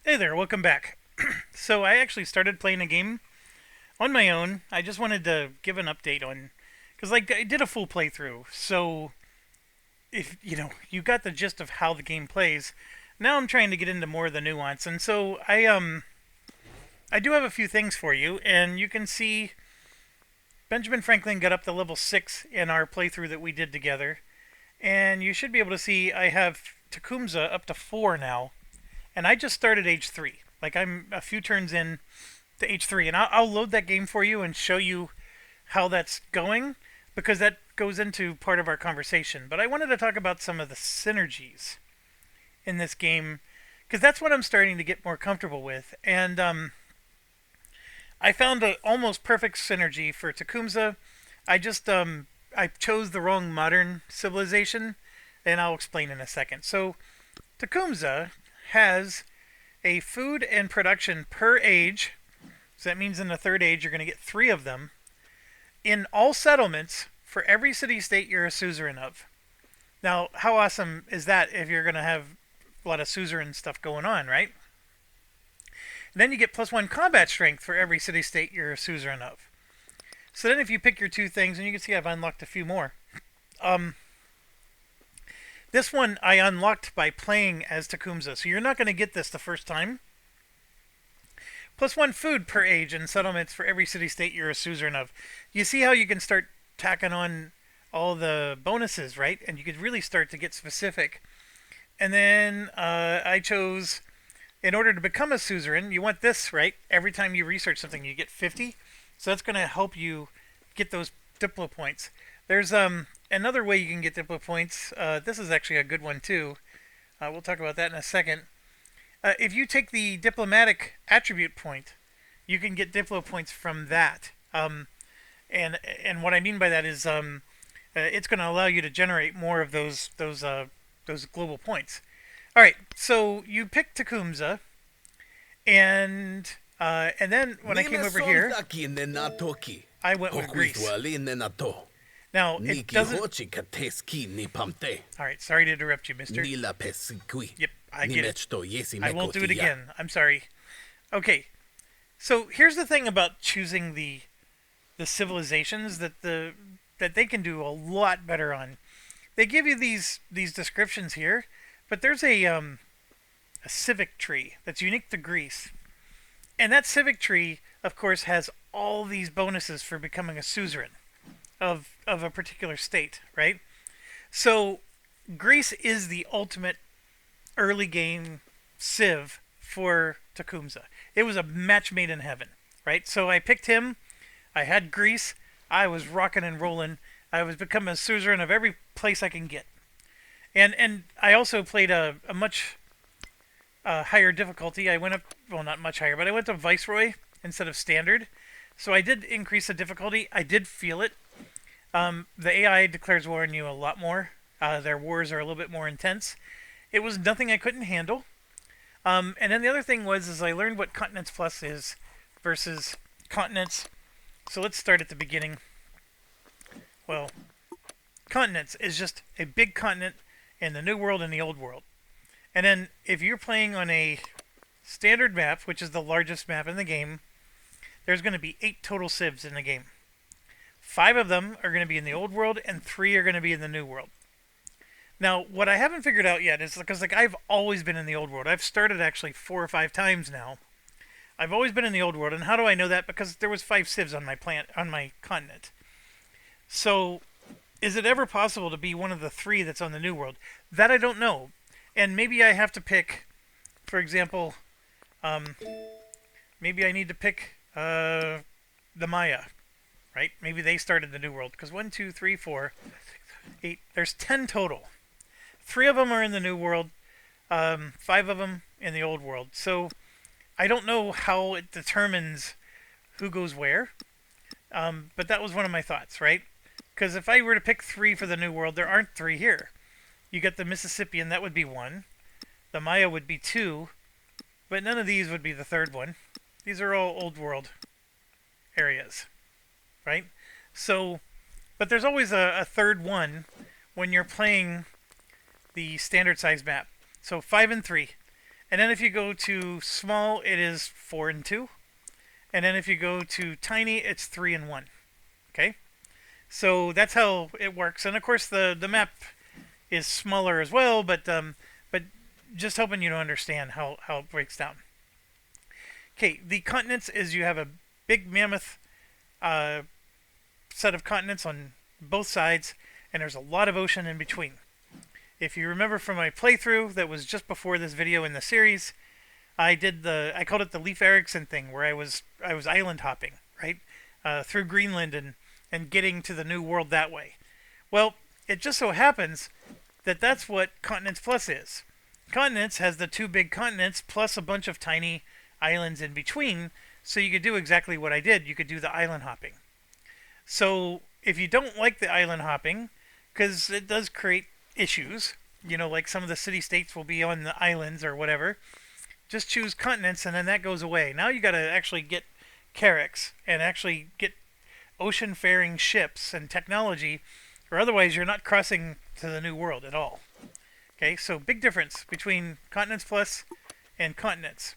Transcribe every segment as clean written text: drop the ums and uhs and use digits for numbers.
Hey there, welcome back. So I actually started playing a game on my own. I just wanted to give an update on, because like I did a full playthrough. So if you got the gist of how the game plays. Now I'm trying to get into more of the nuance, and so I do have a few things for you, and you can see Benjamin Franklin got up to level 6 in our playthrough that we did together, and you should be able to see I have Tecumseh up to 4 now, and I just started age 3. Like I'm a few turns in to H3, and I'll load that game for you and show you how that's going because that goes into part of our conversation. But I wanted to talk about some of the synergies in this game because that's what I'm starting to get more comfortable with. And I found an almost perfect synergy for Tecumseh. I chose the wrong modern civilization, and I'll explain in a second. So Tecumseh has a food and production per age. So that means in the third age, you're going to get 3 of them in all settlements for every city state you're a suzerain of. Now, how awesome is that if you're going to have a lot of suzerain stuff going on, right? And then you get +1 combat strength for every city state you're a suzerain of. So then if you pick your 2 things, and you can see I've unlocked a few more. This one I unlocked by playing as Tecumseh, so you're not going to get this the first time. +1 food per age in settlements for every city-state you're a suzerain of. You see how you can start tacking on all the bonuses, right? And you could really start to get specific. And then I chose, in order to become a suzerain, you want this, right? Every time you research something, you get 50. So that's going to help you get those Diplo points. There's another way you can get Diplo points. This is actually a good one too. We'll talk about that in a second. If you take the diplomatic attribute point, you can get Diplo points from that. And what I mean by that is it's going to allow you to generate more of those global points. All right, so you pick Tecumseh, and then when I came over here, I went with Greece. Now, it doesn't... Alright, sorry to interrupt you, mister. Yep, I get it. I won't do it again. I'm sorry. Okay, so here's the thing about choosing the civilizations that they can do a lot better on. They give you these descriptions here, but there's a civic tree that's unique to Greece. And that civic tree, of course, has all these bonuses for becoming a suzerain of a particular state, right? So Greece is the ultimate early game civ for Tecumseh. It was a match made in heaven, right? So I picked him. I had Greece. I was rocking and rolling. I was becoming a suzerain of every place I can get. And I also played a much higher difficulty. I went up, well, not much higher, but I went to Viceroy instead of Standard. So I did increase the difficulty. I did feel it. The AI declares war on you a lot more. Their wars are a little bit more intense. It was nothing I couldn't handle. And then the other thing is I learned what Continents Plus is versus Continents. So let's start at the beginning. Well, Continents is just a big continent in the New World and the Old World. And then if you're playing on a standard map, which is the largest map in the game, there's going to be 8 total civs in the game. 5 of them are going to be in the Old World, and 3 are going to be in the New World. Now, what I haven't figured out yet is because I've always been in the Old World. I've started actually 4 or 5 times now. I've always been in the Old World, and how do I know that? Because there was 5 civs on my continent. So, is it ever possible to be one of the 3 that's on the New World? That I don't know. And maybe I have to pick, for example, maybe I need to pick the Maya, right? Maybe they started the New World, because 1, 2, 3, 4, 8, there's 10 total. 3 of them are in the New World, 5 of them in the Old World. So I don't know how it determines who goes where, but that was one of my thoughts, right? Because if I were to pick 3 for the New World, there aren't 3 here. You got the Mississippian, that would be 1. The Maya would be 2, but none of these would be the 3rd one. These are all Old World areas, right? So, but there's always a 3rd one when you're playing the standard size map. So 5 and 3. And then if you go to small, it is 4 and 2. And then if you go to tiny, it's 3 and 1. Okay? So that's how it works. And of course the map is smaller as well, but just helping you to understand how it breaks down. Okay, the continents is you have a big mammoth set of continents on both sides, and there's a lot of ocean in between. If you remember from my playthrough that was just before this video in the series, I called it the Leif Erikson thing, where I was island hopping, right, through Greenland and getting to the New World that way. Well, it just so happens that that's what Continents Plus is. Continents has the 2 big continents plus a bunch of tiny islands in between, so you could do exactly what I did. You could do the island hopping. So if you don't like the island hopping, because it does create issues, like some of the city-states will be on the islands or whatever, just choose continents and then that goes away. Now you got to actually get carracks and actually get ocean-faring ships and technology, or otherwise you're not crossing to the New World at all. Okay, so big difference between Continents Plus and Continents.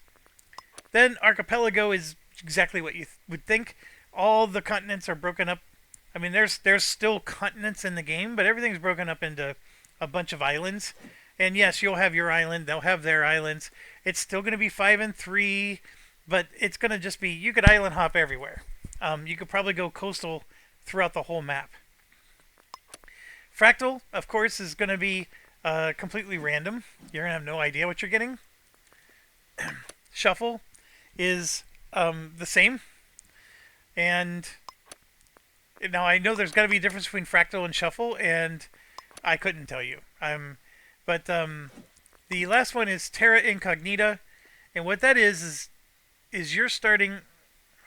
Then Archipelago is exactly what you would think. All the continents are broken up. I mean, there's still continents in the game, but everything's broken up into a bunch of islands. And yes, you'll have your island. They'll have their islands. It's still going to be 5 and 3, but it's going to just be, you could island hop everywhere. You could probably go coastal throughout the whole map. Fractal, of course, is going to be completely random. You're going to have no idea what you're getting. Shuffle is the same. And now I know there's got to be a difference between Fractal and Shuffle, and I couldn't tell you. But the last one is Terra Incognita, and what that is you're starting.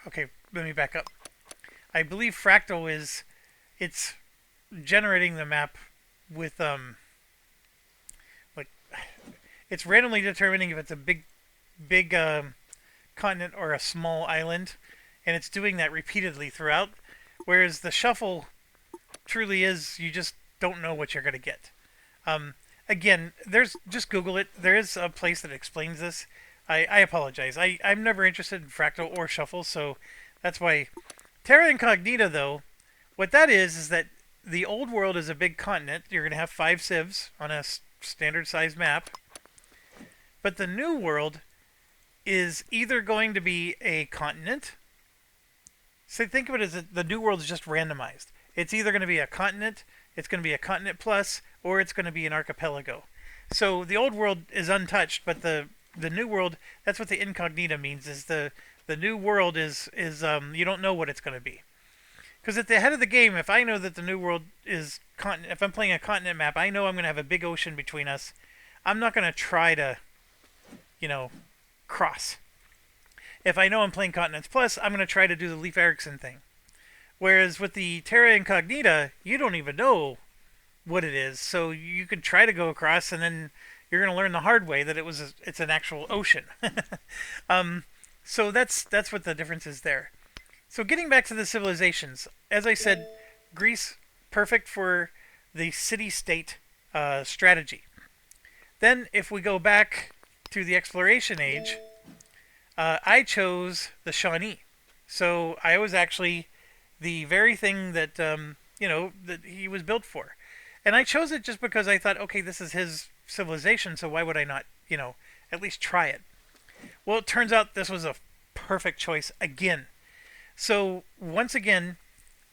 Okay, let me back up. I believe Fractal it's generating the map with like it's randomly determining if it's a big continent or a small island, and it's doing that repeatedly throughout. Whereas the Shuffle truly is, you just don't know what you're going to get. Again, just Google it. There is a place that explains this. I apologize. I'm never interested in Fractal or Shuffle, so that's why. Terra Incognita, though, what that is that the old world is a big continent. You're going to have 5 civs on a standard size map. But the new world is either going to be a continent. So think of it as the new world is just randomized. It's either going to be a continent, it's going to be a continent plus, or it's going to be an archipelago. So the old world is untouched, but the new world, that's what the incognita means, is the new world is you don't know what it's going to be. Because at the head of the game, if I know that the new world is continent, if I'm playing a continent map, I know I'm going to have a big ocean between us. I'm not going to try to, cross. If I know I'm playing Continents Plus, I'm going to try to do the Leif Erikson thing. Whereas with the Terra Incognita, you don't even know what it is. So you could try to go across, and then you're going to learn the hard way that it's an actual ocean. So that's what the difference is there. So getting back to the civilizations, as I said, Greece, perfect for the city-state strategy. Then if we go back to the exploration age, I chose the Shawnee. So I was actually the very thing that, that he was built for. And I chose it just because I thought, okay, this is his civilization, so why would I not, at least try it? Well, it turns out this was a perfect choice again. So once again,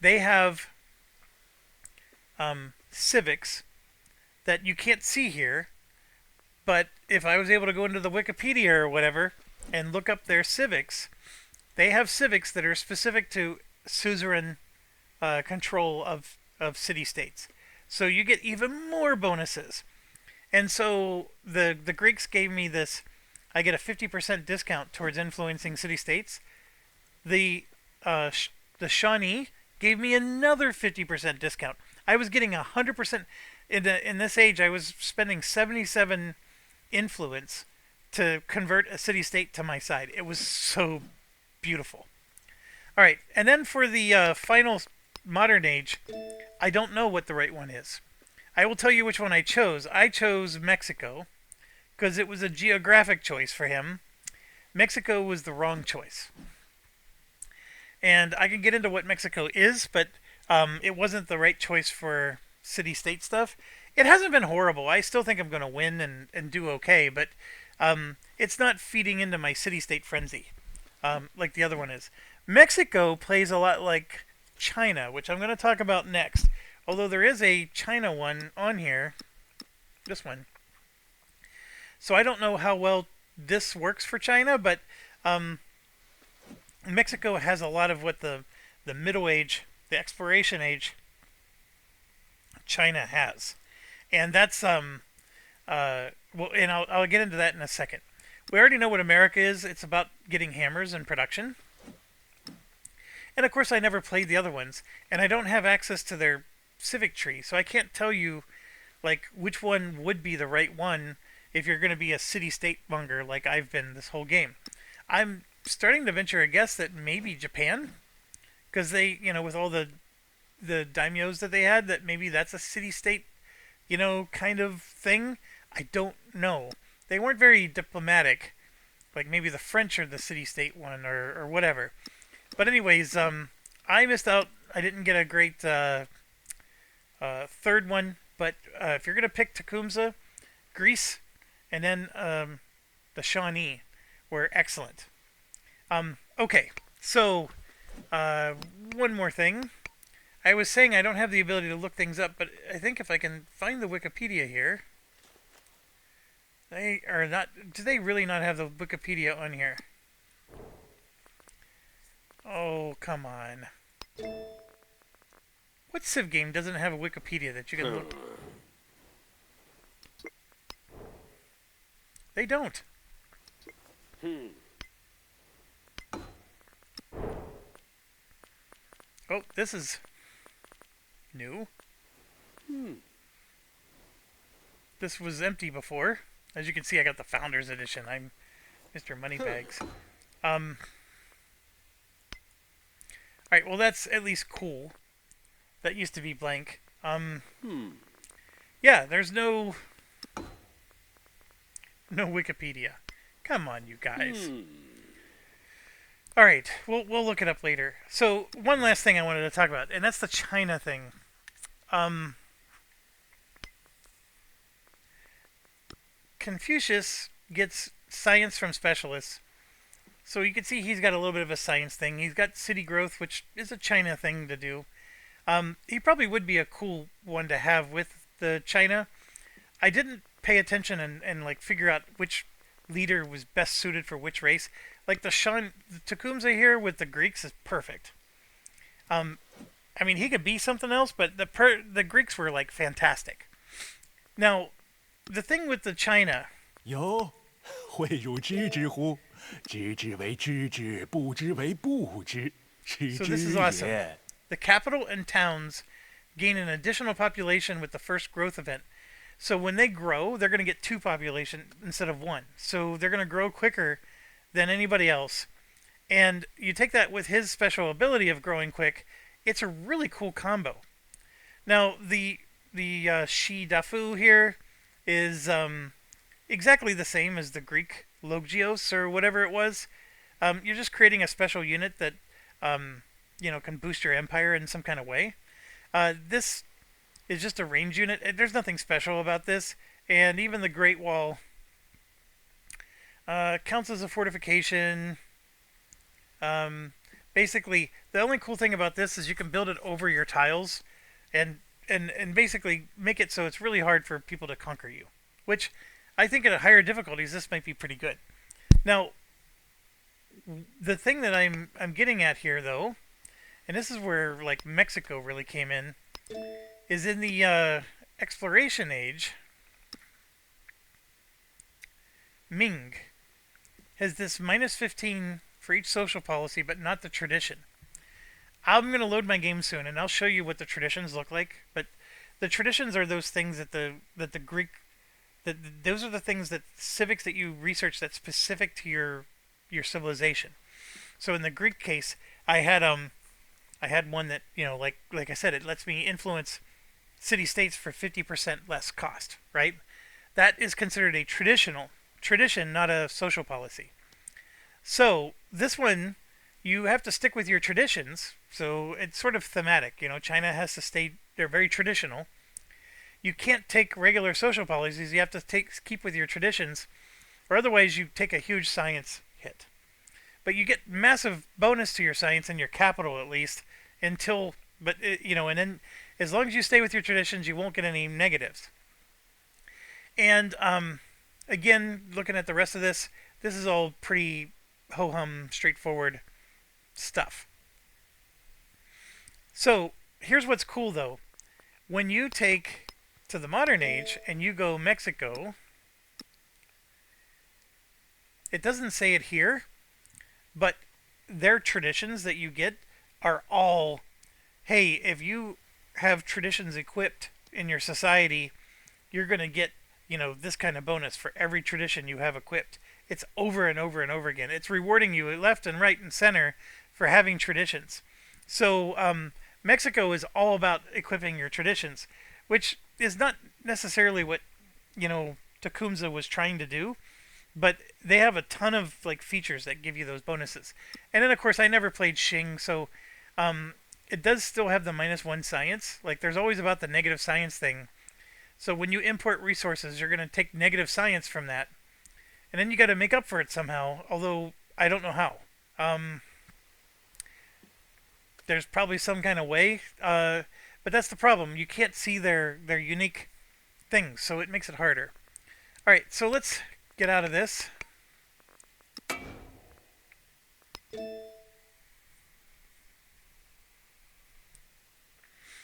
they have civics that you can't see here, but if I was able to go into the Wikipedia or whatever and look up their civics, they have civics that are specific to suzerain control of city-states. So you get even more bonuses. And so the Greeks gave me this, I get a 50% discount towards influencing city-states. The Shawnee gave me another 50% discount. I was getting 100%. In this age, I was spending 77 influence to convert a city-state to my side. It was so beautiful. All right, and then for the final modern age, I don't know what the right one is. I will tell you which one I chose. I chose Mexico because it was a geographic choice for him. Mexico was the wrong choice. And I can get into what Mexico is, but it wasn't the right choice for city-state stuff. It hasn't been horrible. I still think I'm going to win and do okay, but it's not feeding into my city-state frenzy like the other one is. Mexico plays a lot like China, which I'm going to talk about next. Although there is a China one on here, this one. So I don't know how well this works for China, but Mexico has a lot of what the Middle Age, the Exploration Age, China has, and that's well, and I'll get into that in a second. We already know what America is. It's about getting hammers and production, and of course I never played the other ones, and I don't have access to their civic tree, so I can't tell you like which one would be the right one if you're going to be a city-state monger like I've been this whole game. I'm starting to venture a guess that maybe Japan, because they, with all the daimyos that they had, that maybe that's a city-state, kind of thing. I don't know. They weren't very diplomatic, like maybe the French are the city-state one or whatever. But anyways, I missed out. I didn't get a great third one. But if you're gonna pick Tecumseh, Greece, and then the Shawnee were excellent. Okay, so one more thing. I was saying I don't have the ability to look things up, but I think if I can find the Wikipedia here, they are not. Do they really not have the Wikipedia on here? Oh, come on. What Civ game doesn't have a Wikipedia that you can look? They don't. Oh, this is new. This was empty before. As you can see, I got the Founders Edition. I'm Mr. Moneybags. Alright, well that's at least cool. That used to be blank. Yeah, there's no Wikipedia. Come on, you guys. All right, we'll look it up later. So one last thing I wanted to talk about, and that's the China thing. Confucius gets science from specialists. So you can see he's got a little bit of a science thing. He's got city growth, which is a China thing to do. He probably would be a cool one to have with the China. I didn't pay attention and like figure out which leader was best suited for which race. Like the Tecumseh here with the Greeks is perfect. I mean, he could be something else, but the Greeks were like fantastic. Now, the thing with the China. Yo, 会有知之乎？知之为知之，不知为不知。So this is awesome. The capital and towns gain an additional population with the first growth event. So when they grow, they're going to get 2 population instead of 1. So they're going to grow quicker than anybody else. And you take that with his special ability of growing quick, it's a really cool combo. Now, the Shi Dafu here is exactly the same as the Greek Logios or whatever it was. You're just creating a special unit that can boost your empire in some kind of way. This is just a range unit. There's nothing special about this, and even the Great Wall counts as a fortification. Basically, the only cool thing about this is you can build it over your tiles, and basically make it so it's really hard for people to conquer you. Which I think at higher difficulties, this might be pretty good. Now, the thing that I'm getting at here, though, and this is where like Mexico really came in, is in the Exploration Age. Ming has this -15 for each social policy, but not the tradition. I'm going to load my game soon, and I'll show you what the traditions look like. But the traditions are those things that the Greek, those are the things that civics that you research that's specific to your civilization. So in the Greek case, I had one that like I said, it lets me influence city states for 50% less cost, right? that is considered a tradition, not a social policy. So this one, you have to stick with your traditions. So it's sort of thematic. China has to stay. They're very traditional. You can't take regular social policies. You have to keep with your traditions, or otherwise you take a huge science hit. But you get massive bonus to your science and your capital at least until. But and then as long as you stay with your traditions, you won't get any negatives. And again, looking at the rest of this, this is all pretty ho-hum, straightforward stuff. So here's what's cool though. When you take to the modern age and you go Mexico, it doesn't say it here, but their traditions that you get are all, hey, if you have traditions equipped in your society, you're going to get, this kind of bonus for every tradition you have equipped. It's over and over and over again. It's rewarding you left and right and center for having traditions. So Mexico is all about equipping your traditions, which is not necessarily what, Tecumseh was trying to do, but they have a ton of features that give you those bonuses. And then of course I never played Xing, so it does still have the -1 science. There's always about the negative science thing. So when you import resources, you're going to take negative science from that. And then you got to make up for it somehow, although I don't know how. There's probably some kind of way, but that's the problem. You can't see their unique things, so it makes it harder. All right, so let's get out of this.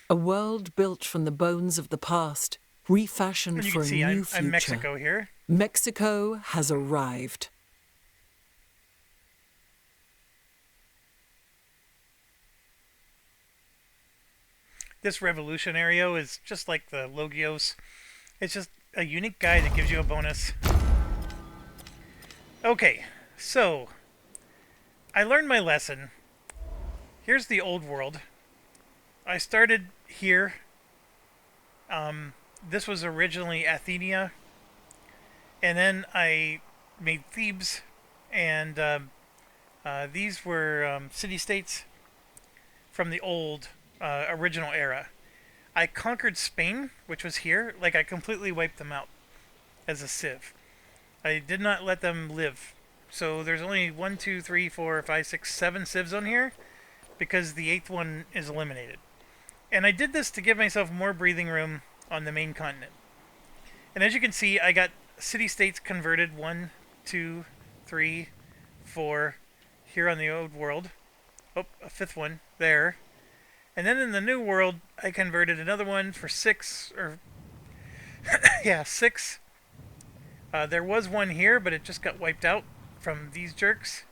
A world built from the bones of the past, refashioned for a new future. I'm Mexico here. Mexico has arrived. This revolutionario is just like the Logios. It's just a unique guy that gives you a bonus. Okay, so I learned my lesson. Here's the old world. I started here. This was originally Athenia, and then I made Thebes, and these were city-states from the old original era. I conquered Spain, which was here. I completely wiped them out as a civ. I did not let them live. So there's only 1, 2, 3, 4, 5, 6, 7 civs on here because the 8th one is eliminated. And I did this to give myself more breathing room on the main continent. And as you can see, I got city-states converted 1, 2, 3, 4 here on the old world. Oh, a 5th one there. And then in the new world, I converted another one for 6, or yeah, 6. There was one here, but it just got wiped out from these jerks.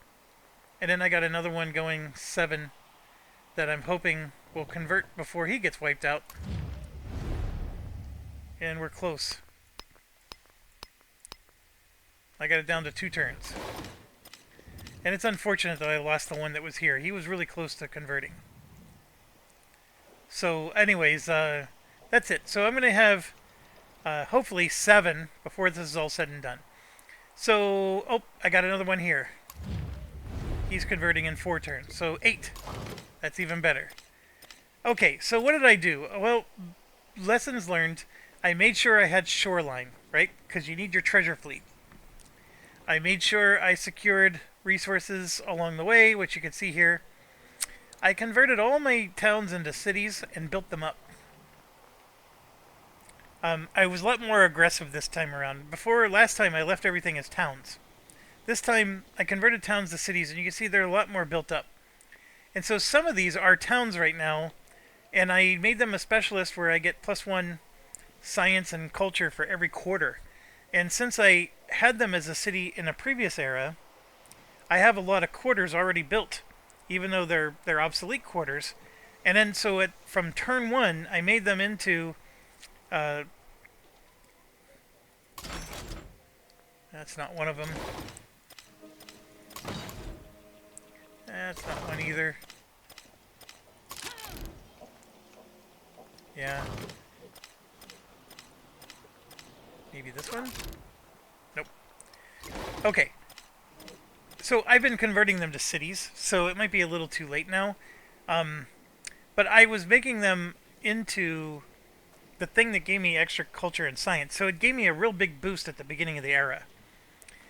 And then I got another one going 7 that I'm hoping will convert before he gets wiped out. And we're close. I got it down to 2 turns. And it's unfortunate that I lost the one that was here. He was really close to converting. So anyways, that's it. So I'm going to have hopefully 7 before this is all said and done. So, oh, I got another one here. He's converting in 4 turns. So 8. That's even better. Okay, so what did I do? Well, lessons learned. I made sure I had shoreline, right? Because you need your treasure fleet. I made sure I secured resources along the way, which you can see here. I converted all my towns into cities and built them up. I was a lot more aggressive this time around. Last time I left everything as towns. This time I converted towns to cities, and you can see they're a lot more built up. And so some of these are towns right now, and I made them a specialist where I get +1 science and culture for every quarter. And since I had them as a city in a previous era, I have a lot of quarters already built, even though they're obsolete quarters. And then so from turn 1, I made them into that's not one of them. That's not one either. Yeah. Maybe maybe this one? Nope. Okay. So I've been converting them to cities, so it might be a little too late now. But I was making them into the thing that gave me extra culture and science. So it gave me a real big boost at the beginning of the era.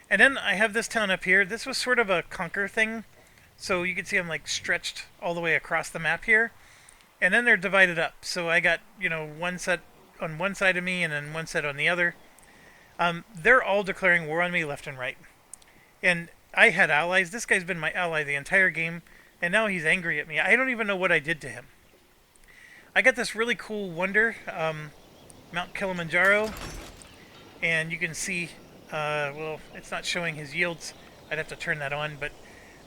And then I have this town up here. This was sort of a conquer thing. So you can see I'm like stretched all the way across the map here. And then they're divided up. So I got, one set on one side of me and then one set on the other. They're all declaring war on me left and right. And I had allies. This guy's been my ally the entire game. And now he's angry at me. I don't even know what I did to him. I got this really cool wonder, Mount Kilimanjaro. And you can see, well, it's not showing his yields. I'd have to turn that on. But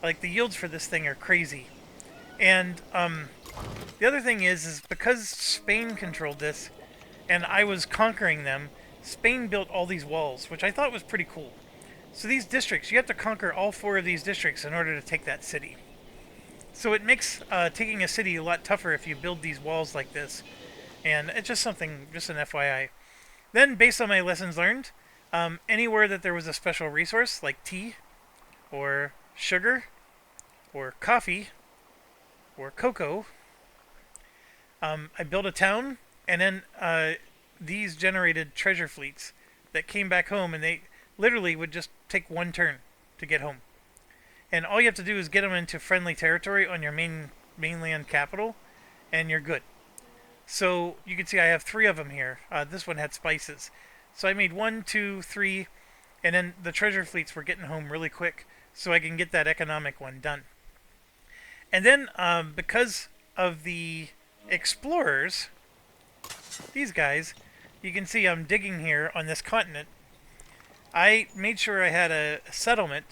like the yields for this thing are crazy. And the other thing is because Spain controlled this and I was conquering them, Spain built all these walls, which I thought was pretty cool. So these districts, you have to conquer all 4 of these districts in order to take that city. So it makes taking a city a lot tougher if you build these walls like this. And it's just something, just an FYI. Then, based on my lessons learned, anywhere that there was a special resource, like tea, or sugar, or coffee, or cocoa, I built a town, and then these generated treasure fleets that came back home, and they literally would just take one turn to get home. And all you have to do is get them into friendly territory on your mainland capital, and you're good. So you can see I have 3 of them here. This one had spices. So I made 1, 2, 3, and then the treasure fleets were getting home really quick, so I can get that economic one done. And then because of the explorers, these guys, you can see I'm digging here on this continent. I made sure I had a settlement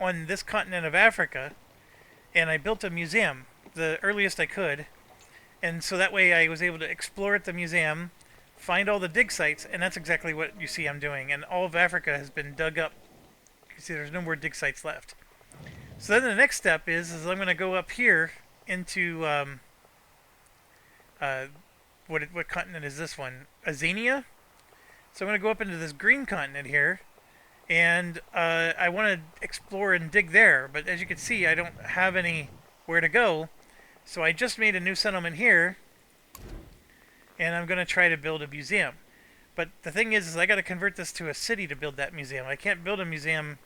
on this continent of Africa, and I built a museum, the earliest I could, and so that way I was able to explore at the museum, find all the dig sites, and that's exactly what you see I'm doing, and all of Africa has been dug up. You see there's no more dig sites left. So then the next step is I'm going to go up here into, what continent is this one? Azania? So I'm going to go up into this green continent here, and I want to explore and dig there, but as you can see, I don't have anywhere to go, so I just made a new settlement here, and I'm going to try to build a museum. But the thing is I got to convert this to a city to build that museum. I can't build a museum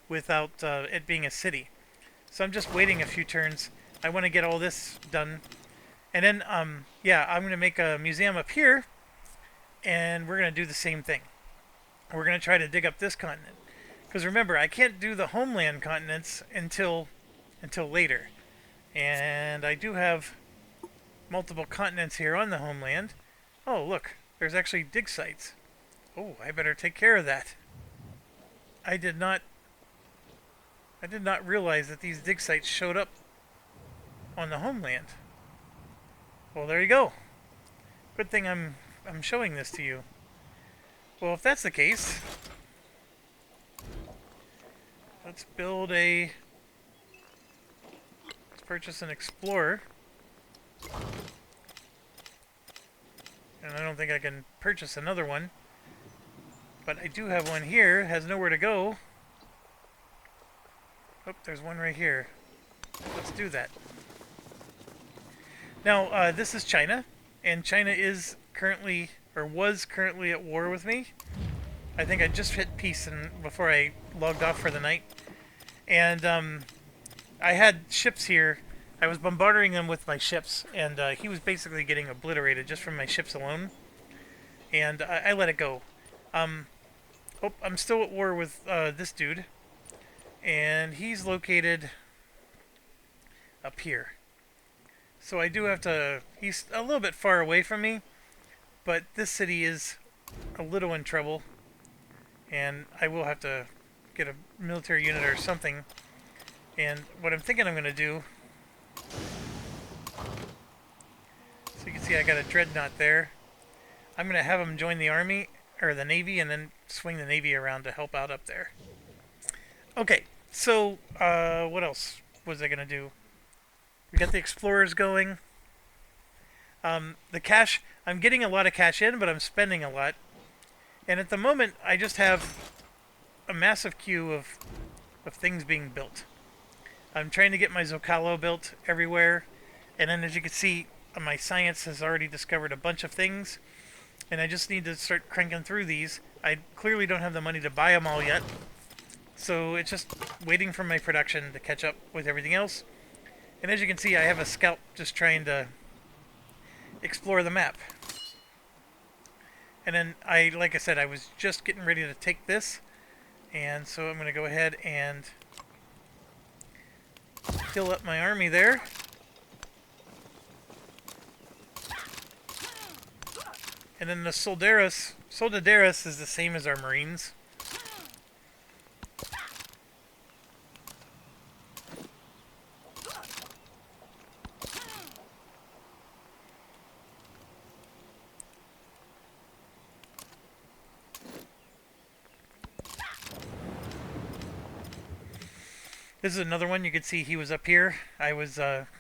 without it being a city. So I'm just waiting a few turns. I want to get all this done. And then, yeah, I'm going to make a museum up here, and we're going to do the same thing. We're going to try to dig up this continent. Because remember, I can't do the homeland continents until later. And I do have multiple continents here on the homeland. Oh, look, there's actually dig sites. Oh, I better take care of that. I did not realize that these dig sites showed up on the homeland. Well, there you go. Good thing I'm showing this to you. Well, if that's the case, let's purchase an explorer. And I don't think I can purchase another one. But I do have one here, has nowhere to go. Oh, there's one right here. Let's do that. Now, this is China, and China is currently, or was currently at war with me. I think I just hit peace before I logged off for the night. And I had ships here. I was bombarding them with my ships, and he was basically getting obliterated just from my ships alone. And I let it go. Oh, I'm still at war with this dude. And he's located up here. So I do have to... He's a little bit far away from me, but this city is a little in trouble. And I will have to get a military unit or something. And what I'm thinking I'm going to do... So you can see I got a dreadnought there. I'm going to have him join the army, or the navy, and then swing the navy around to help out up there. Okay, so what else was I going to do? We got the explorers going. The cash, I'm getting a lot of cash in, but I'm spending a lot. And at the moment, I just have a massive queue of things being built. I'm trying to get my Zocalo built everywhere. And then as you can see, my science has already discovered a bunch of things. And I just need to start cranking through these. I clearly don't have the money to buy them all yet. So it's just waiting for my production to catch up with everything else. And as you can see, I have a scout just trying to explore the map. And then like I said, I was just getting ready to take this. And so I'm going to go ahead and fill up my army there. And then the Soldaderos is the same as our Marines. This is another one. You can see he was up here. I was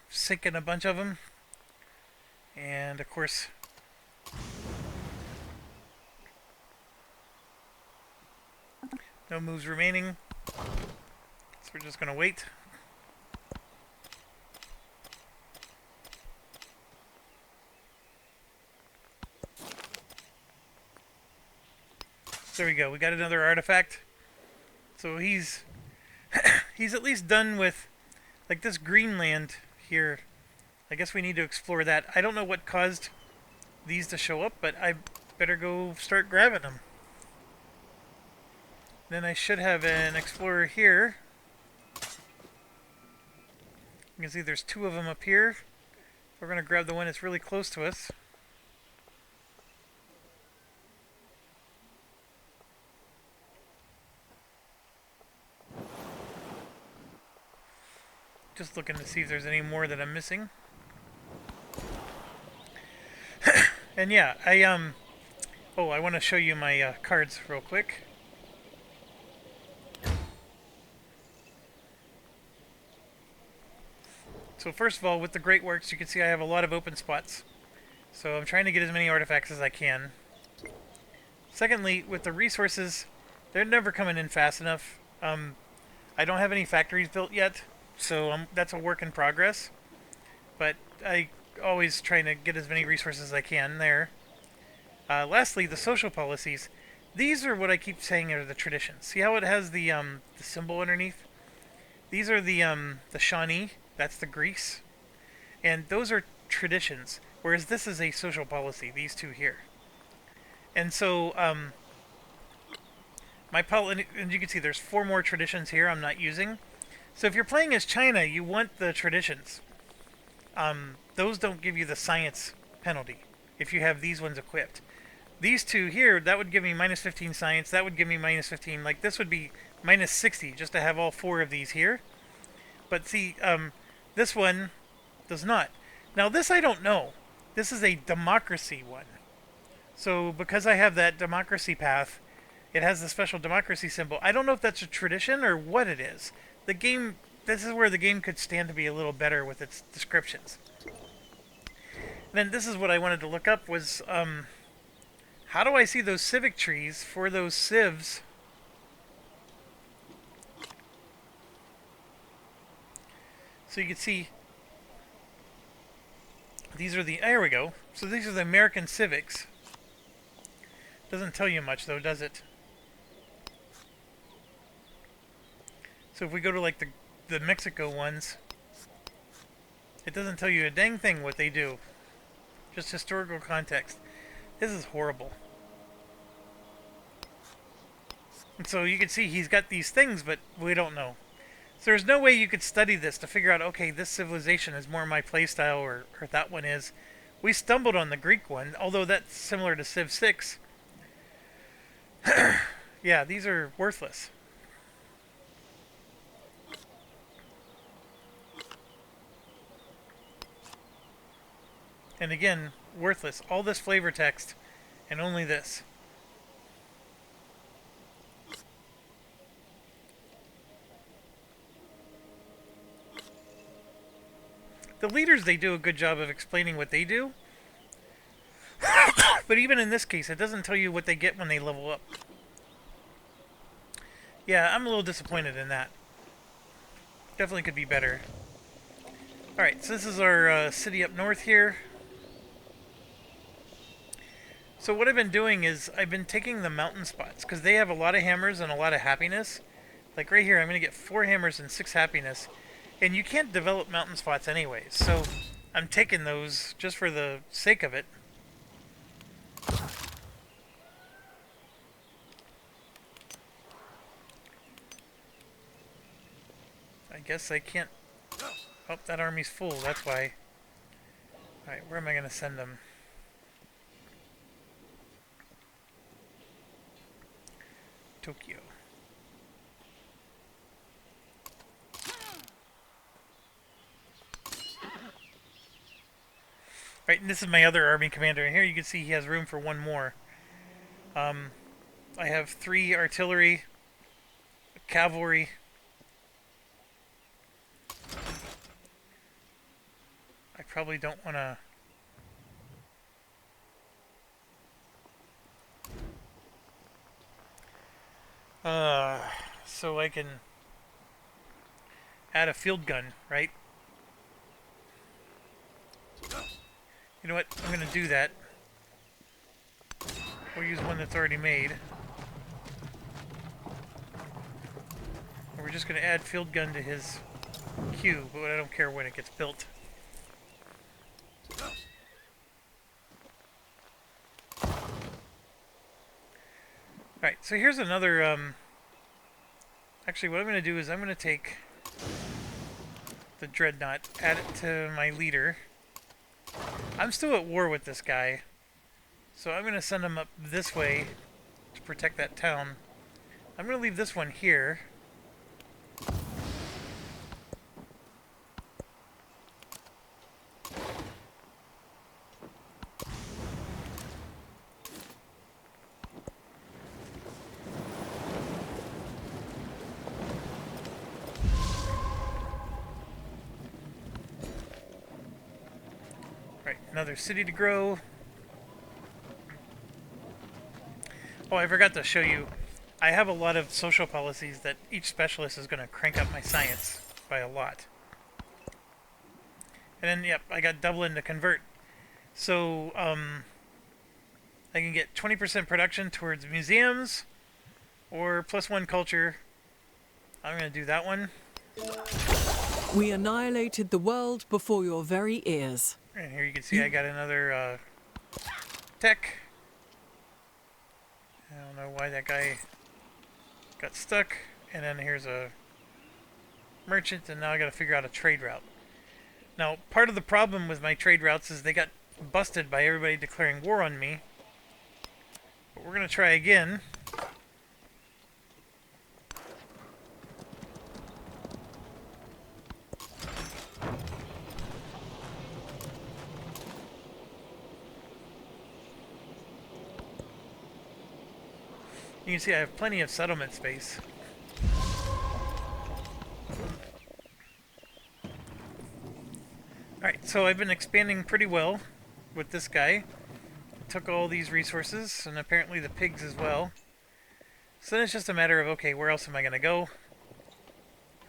sinking a bunch of them. And of course, no moves remaining. So we're just going to wait. There we go. We got another artifact. So he's he's at least done with, like, this Greenland here. I guess we need to explore that. I don't know what caused these to show up, but I better go start grabbing them. Then I should have an explorer here. You can see there's two of them up here. We're going to grab the one that's really close to us. Just looking to see if there's any more that I'm missing. And yeah, I want to show you my cards real quick. So first of all, with the Great Works, you can see I have a lot of open spots. So I'm trying to get as many artifacts as I can. Secondly, with the resources, they're never coming in fast enough. I don't have any factories built yet. So that's a work in progress, but I always trying to get as many resources as I can there. Lastly, the social policies. These are what I keep saying are the traditions. See how it has the symbol underneath? These are the Shawnee. That's the Greeks, and those are traditions. Whereas this is a social policy. These two here, and so and you can see there's 4 more traditions here I'm not using. So if you're playing as China, you want the traditions. Those don't give you the science penalty if you have these ones equipped. These two here, that would give me minus 15 science. That would give me minus 15. Like, this would be minus 60 just to have all 4 of these here. But see, this one does not. Now this I don't know. This is a democracy one. So because I have that democracy path, it has the special democracy symbol. I don't know if that's a tradition or what it is. The game, this is where the game could stand to be a little better with its descriptions. Then this is what I wanted to look up was, how do I see those civic trees for those civs? So you can see, these are the, there we go. So these are the American civics. Doesn't tell you much though, does it? So if we go to like the Mexico ones, it doesn't tell you a dang thing what they do. Just historical context. This is horrible. And so you can see he's got these things, but we don't know. So there's no way you could study this to figure out, okay, this civilization is more my playstyle or that one is. We stumbled on the Greek one, although that's similar to Civ VI. Yeah, these are worthless. And again, worthless. All this flavor text, and only this. The leaders, they do a good job of explaining what they do. But But even in this case, it doesn't tell you what they get when they level up. Yeah, I'm a little disappointed in that. Definitely could be better. Alright, so this is our city up north here. So what I've been doing is I've been taking the mountain spots, because they have a lot of hammers and a lot of happiness. Like right here, I'm going to get 4 hammers and 6 happiness. And you can't develop mountain spots anyways, so I'm taking those just for the sake of it. I guess I can't... Oh, that army's full, that's why. Alright, where am I going to send them? Tokyo. Right, and this is my other army commander, and here you can see he has room for 1 more. I have 3 artillery, cavalry. I probably don't want to... so I can add a field gun, right? You know what? I'm going to do that. We'll use one that's already made. We're just going to add field gun to his queue, but I don't care when it gets built. Alright, so here's another, actually what I'm going to do is I'm going to take the dreadnought, add it to my leader. I'm still at war with this guy, so I'm going to send him up this way to protect that town. I'm going to leave this one here. Right, another city to grow. Oh, I forgot to show you. I have a lot of social policies that each specialist is going to crank up my science by a lot. And then, yep, I got Dublin to convert. So, I can get 20% production towards museums or +1 culture. I'm going to do that one. We annihilated the world before your very ears. And here you can see I got another tech. I don't know why that guy got stuck. And then here's a merchant, and now I got to figure out a trade route. Now, part of the problem with my trade routes is they got busted by everybody declaring war on me. But we're going to try again. You can see I have plenty of settlement space. Alright, so I've been expanding pretty well with this guy. Took all these resources, and apparently the pigs as well. So then it's just a matter of, okay, where else am I going to go?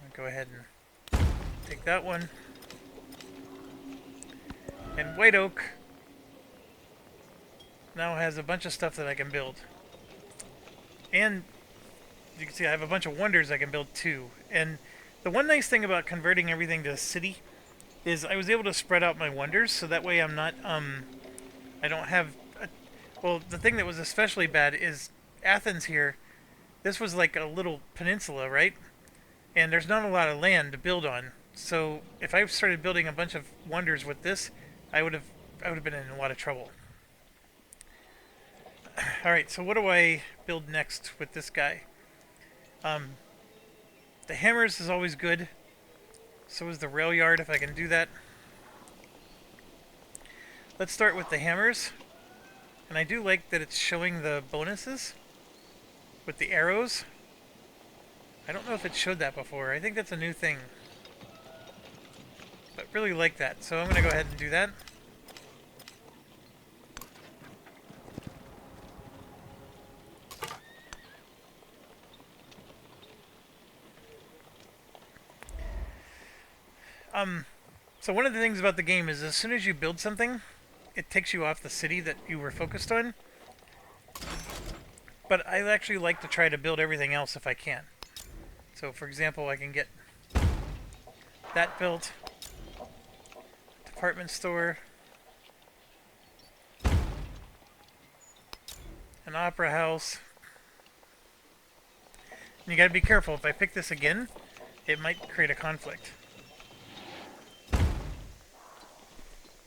I'll go ahead and take that one. And White Oak now has a bunch of stuff that I can build. And you can see I have a bunch of wonders I can build too. And the one nice thing about converting everything to a city is I was able to spread out my wonders, so that way I'm not, I don't have, well, the thing that was especially bad is Athens here. This was like a little peninsula, right? And there's not a lot of land to build on. So if I started building a bunch of wonders with this, I would have been in a lot of trouble. Alright, so what do I build next with this guy? The hammers is always good. So is the rail yard, if I can do that. Let's start with the hammers. And I do like that it's showing the bonuses with the arrows. I don't know if it showed that before. I think that's a new thing. But really like that. So I'm going to go ahead and do that. So one of the things about the game is as soon as you build something, it takes you off the city that you were focused on. But I actually like to try to build everything else if I can. So for example, I can get that built. Department store. An opera house. And you gotta be careful. If I pick this again, it might create a conflict.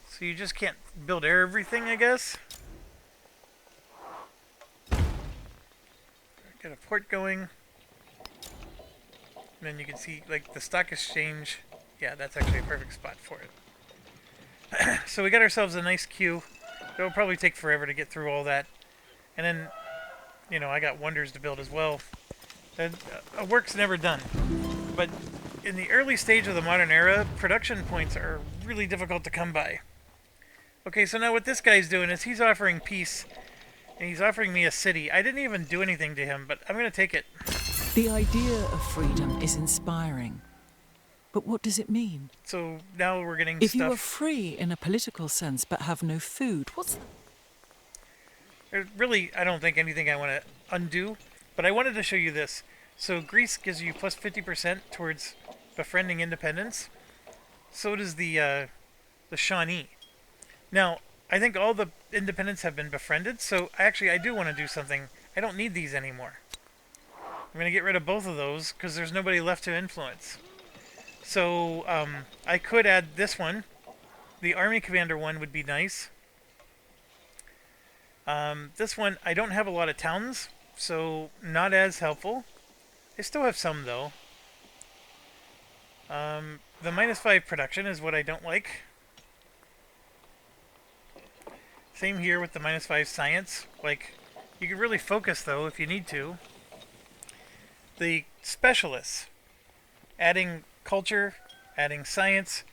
So you just can't build everything, I guess. Get a port going. And then you can see, like, the stock exchange. Yeah, that's actually a perfect spot for it. So we got ourselves a nice queue. It'll probably take forever to get through all that. And then, you know, I got wonders to build as well. Work's never done. But in the early stage of the modern era, production points are really difficult to come by. Okay, so now what this guy's doing is he's offering peace, and he's offering me a city. I didn't even do anything to him, but I'm going to take it. The idea of freedom is inspiring. But what does it mean? So now we're getting If stuff. you are free in a political sense but have no food, what's... There's really, I don't think anything I want to undo, but I wanted to show you this. So Greece gives you plus 50% towards befriending independence. So does the Shawnee. Now, I think all the independents have been befriended, so actually I do want to do something. I don't need these anymore. I'm going to get rid of both of those because there's nobody left to influence. So I could add this one. The Army Commander one would be nice. This one, I don't have a lot of towns, so not as helpful. I still have some, though. The -5 production is what I don't like. Same here with the -5 science. Like, you can really focus, though, if you need to. The specialists. Adding culture, adding science.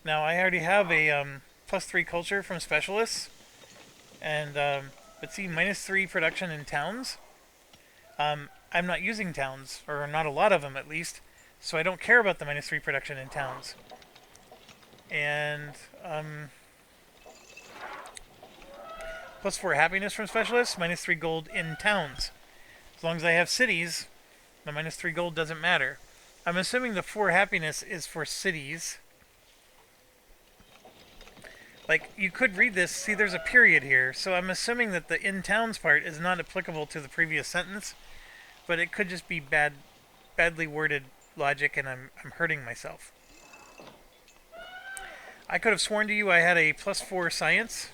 Now, I already have a +3 culture from specialists. And, but see, -3 production in towns. I'm not using towns, or not a lot of them at least, so I don't care about the -3 production in towns. And, +4 happiness from specialists, -3 gold in towns. As long as I have cities, the -3 gold doesn't matter. I'm assuming the 4 happiness is for cities. Like, you could read this, see there's a period here, so I'm assuming that the in towns part is not applicable to the previous sentence, but it could just be badly worded logic and I'm hurting myself. I could have sworn to you I had a +4 science.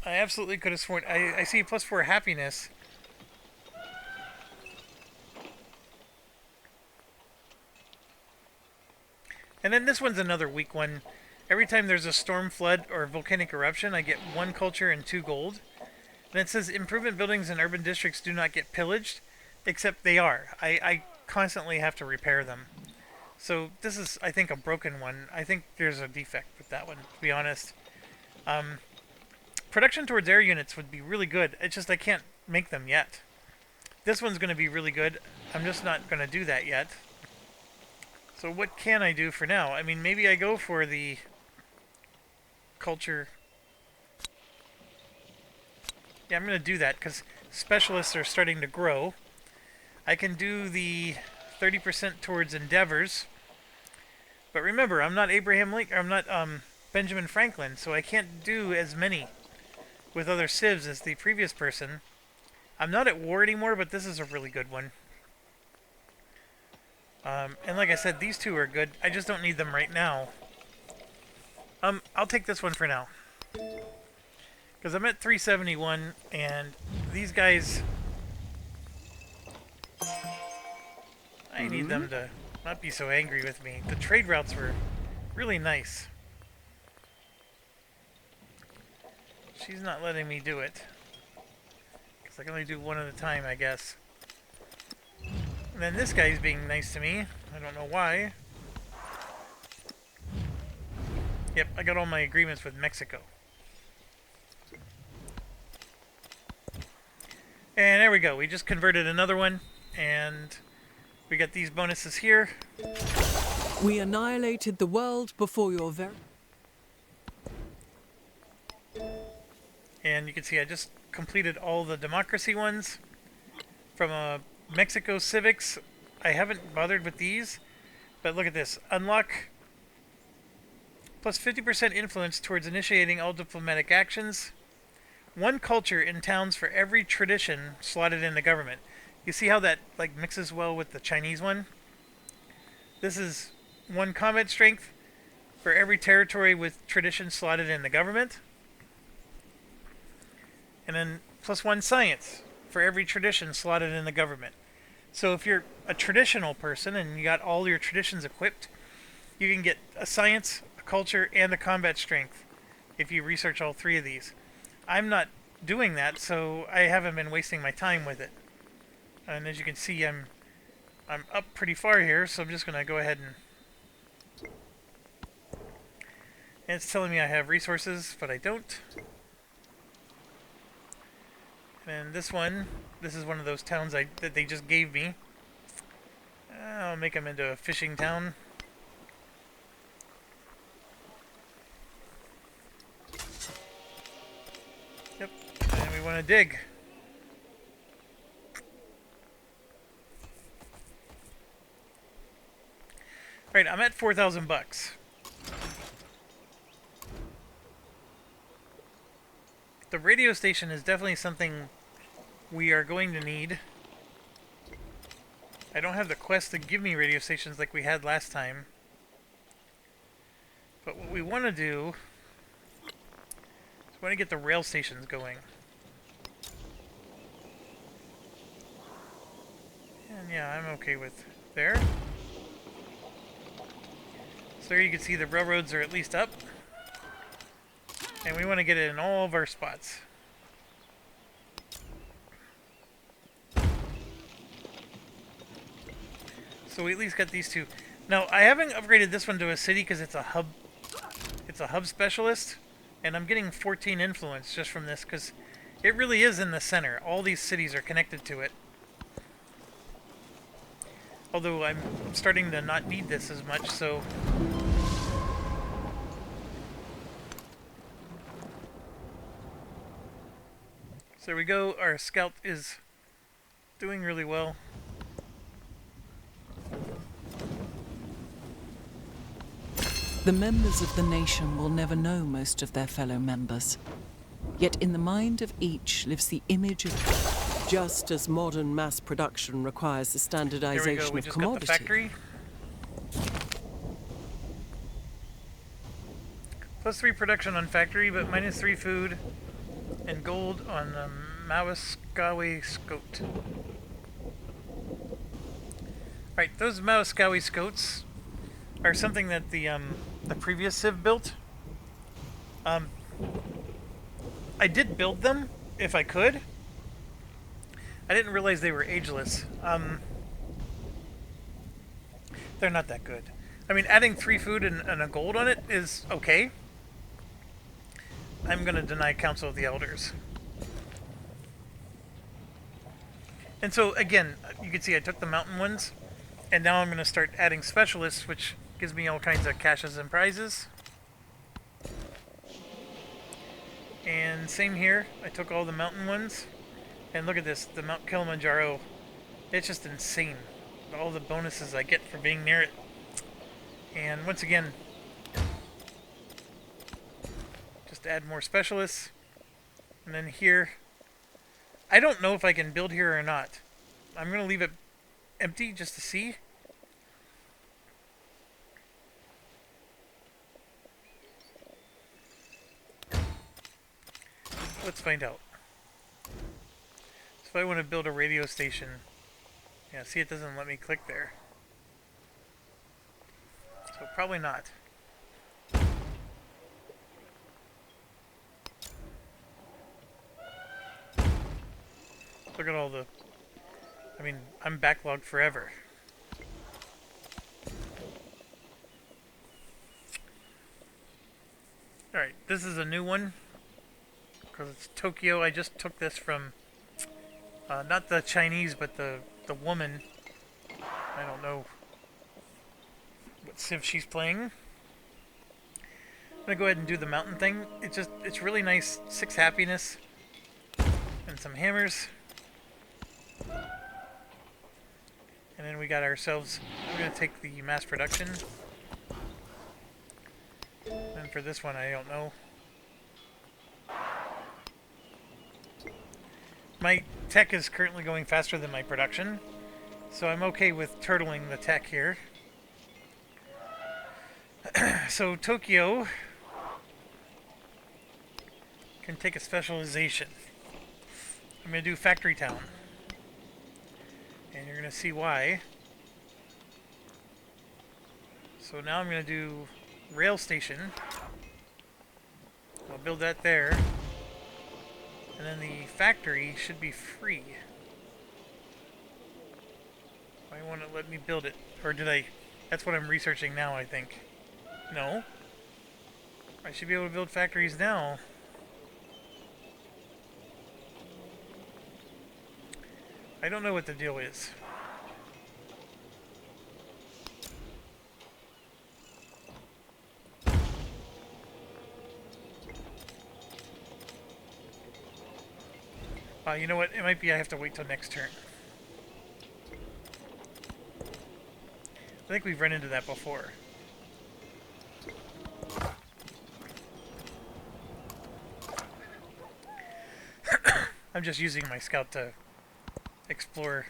I absolutely could have sworn. I see +4 happiness. And then this one's another weak one. Every time there's a storm, flood, or volcanic eruption, I get 1 culture and 2 gold. And it says improvement buildings in urban districts do not get pillaged, except they are. I constantly have to repair them. So this is, I think, a broken one. I think there's a defect with that one, to be honest. Production towards air units would be really good. It's just I can't make them yet. This one's going to be really good. I'm just not going to do that yet. So what can I do for now? I mean, maybe I go for the culture. Yeah, I'm going to do that because specialists are starting to grow. I can do the 30% towards endeavors. But remember, I'm not Abraham Lincoln. I'm not Benjamin Franklin, so I can't do as many with other civs as the previous person. I'm not at war anymore, but this is a really good one. And like I said, these two are good. I just don't need them right now. I'll take this one for now. Because I'm at 371, and these guys... I need them to not be so angry with me. The trade routes were really nice. She's not letting me do it. Because I can only do one at a time, I guess. And then this guy's being nice to me. I don't know why. Yep, I got all my agreements with Mexico. And there we go. We just converted another one. And We got these bonuses here. We annihilated the world before your very... And you can see I just completed all the democracy ones. From Mexico Civics, I haven't bothered with these. But look at this. Unlock plus 50% influence towards initiating all diplomatic actions. One culture in towns for every tradition slotted in the government. You see how that like mixes well with the Chinese one? This is one combat strength for every territory with tradition slotted in the government. And then plus one science for every tradition slotted in the government. So if you're a traditional person and you got all your traditions equipped, you can get a science, a culture, and a combat strength if you research all three of these. I'm not doing that, so I haven't been wasting my time with it. And as you can see, I'm up pretty far here, so I'm just going to go ahead and it's telling me I have resources, but I don't. And this is one of those towns that they just gave me. I'll make them into a fishing town. Yep, and we want to dig. Right, I'm at 4,000 bucks. The radio station is definitely something we are going to need. I don't have the quest to give me radio stations like we had last time. But what we want to do is we want to get the rail stations going. And yeah, I'm okay with there. So there you can see the railroads are at least up. And we want to get it in all of our spots. So we at least got these two. Now, I haven't upgraded this one to a city because it's a hub. It's a hub specialist. And I'm getting 14 influence just from this because it really is in the center. All these cities are connected to it. Although I'm starting to not need this as much, so... So there we go, our scout is doing really well. The members of the nation will never know most of their fellow members. Yet in the mind of each lives the image of... Just as modern mass production requires the standardization of commodities. Got the factory. +3 production on factory, but -3 food. And gold on Mawaskawi Scout. Right, those Mawaskawi Scouts are something that the previous Civ built. I did build them if I could. I didn't realize they were ageless. They're not that good. I mean, adding 3 food and a gold on it is okay. I'm going to deny Council of the Elders. And so, again, you can see I took the mountain ones, and now I'm going to start adding specialists, which gives me all kinds of caches and prizes. And same here, I took all the mountain ones, and look at this, the Mount Kilimanjaro. It's just insane, all the bonuses I get for being near it. And once again, just add more specialists. And then here, I don't know if I can build here or not. I'm going to leave it empty just to see. Let's find out. So if I want to build a radio station, yeah, see, it doesn't let me click there. So probably not. Look at all the... I mean, I'm backlogged forever. Alright, this is a new one. Because it's Tokyo. I just took this from... not the Chinese, but the woman. I don't know what Civ she's playing. I'm gonna go ahead and do the mountain thing. It's really nice. 6 happiness and some hammers. And then we got ourselves, I'm gonna take the mass production. And for this one, I don't know. My tech is currently going faster than my production, so I'm okay with turtling the tech here. So Tokyo can take a specialization. I'm going to do Factory Town. And you're going to see why. So now I'm going to do Rail Station. I'll build that there. And then the factory should be free. Why won't it let me build it? Or did I... That's what I'm researching now, I think. No. I should be able to build factories now. I don't know what the deal is. You know what? It might be I have to wait till next turn. I think we've run into that before. I'm just using my scout to explore.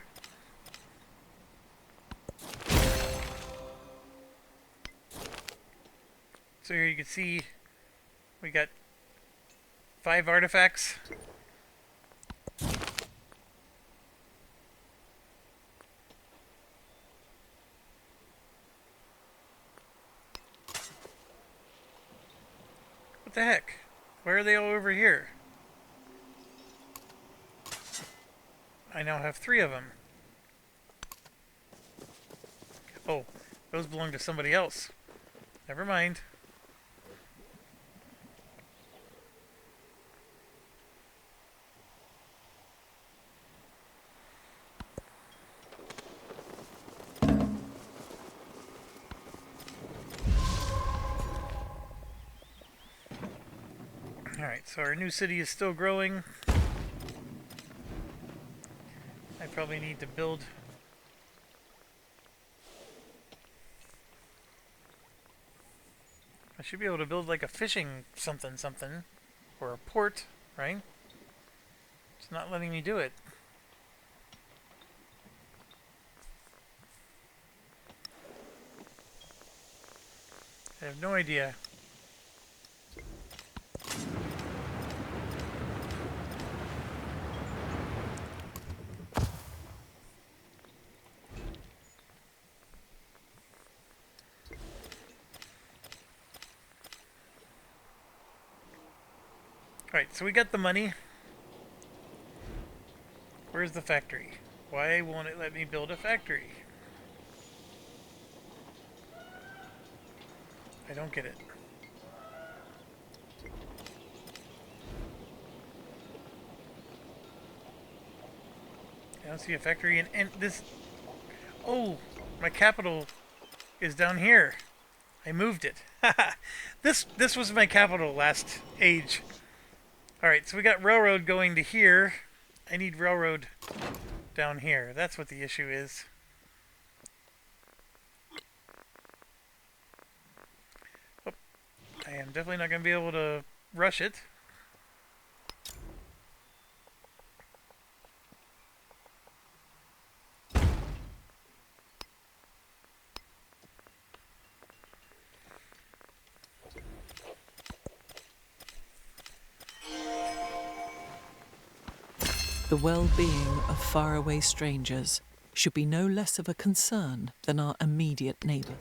So here you can see we got 5 artifacts. What the heck? Why are they all over here? I now have 3 of them. Oh, those belong to somebody else. Never mind. Alright, so our new city is still growing. I probably need to build... I should be able to build like a fishing something something. Or a port, right? It's not letting me do it. I have no idea. Alright, so we got the money. Where's the factory? Why won't it let me build a factory? I don't get it. I don't see a factory and this... Oh! My capital is down here. I moved it. This was my capital last age. Alright, so we got railroad going to here. I need railroad down here. That's what the issue is. Oh, I am definitely not going to be able to rush it. The well-being of faraway strangers should be no less of a concern than our immediate neighbours.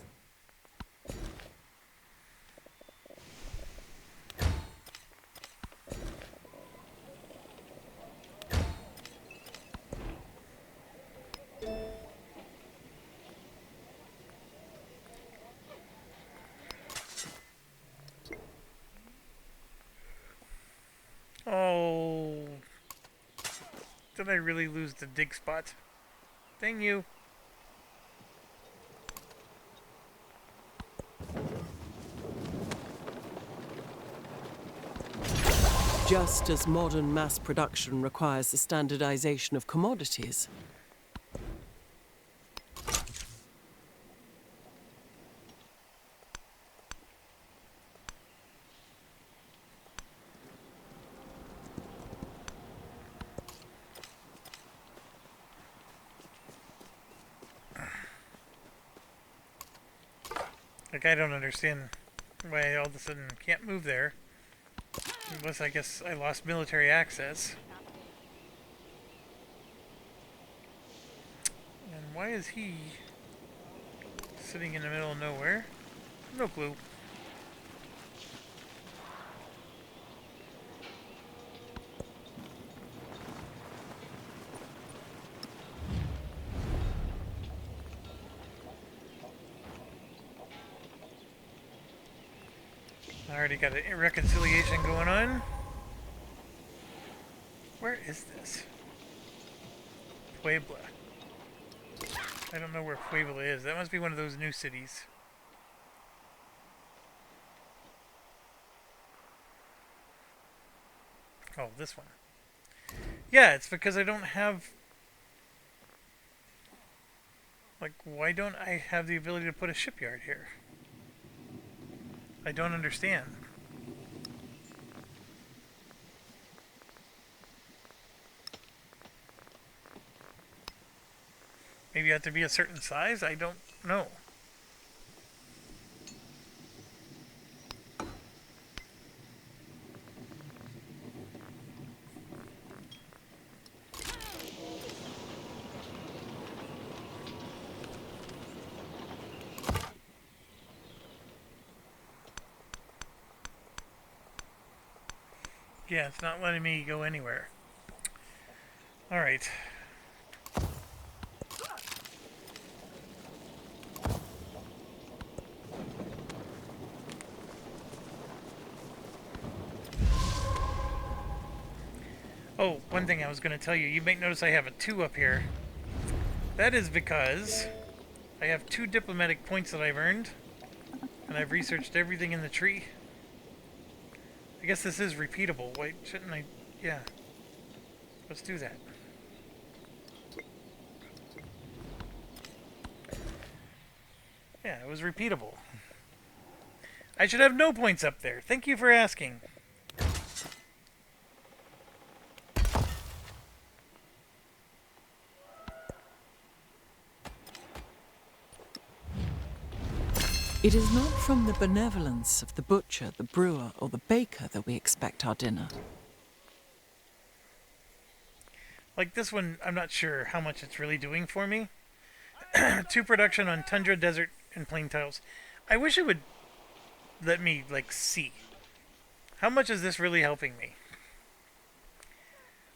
Oh... Did I really lose the dig spot? Dang you. Just as modern mass production requires the standardization of commodities. Like, I don't understand why I all of a sudden can't move there. Unless I guess I lost military access. And why is he sitting in the middle of nowhere? No clue. I already got a reconciliation going on. Where is this? Puebla. I don't know where Puebla is. That must be one of those new cities. Oh, this one. Yeah, it's because I don't have... Like, why don't I have the ability to put a shipyard here? I don't understand. Maybe you have to be a certain size? I don't know. Yeah, it's not letting me go anywhere. Alright. Oh, one thing I was going to tell you. You may notice I have a 2 up here. That is because I have 2 diplomatic points that I've earned. And I've researched everything in the tree. I guess this is repeatable. Wait, shouldn't I? Yeah. Let's do that. Yeah, it was repeatable. I should have no points up there. Thank you for asking. It is not from the benevolence of the butcher, the brewer, or the baker that we expect our dinner. Like this one, I'm not sure how much it's really doing for me. 2 production on tundra, desert, and plain tiles. I wish it would let me, like, see. How much is this really helping me?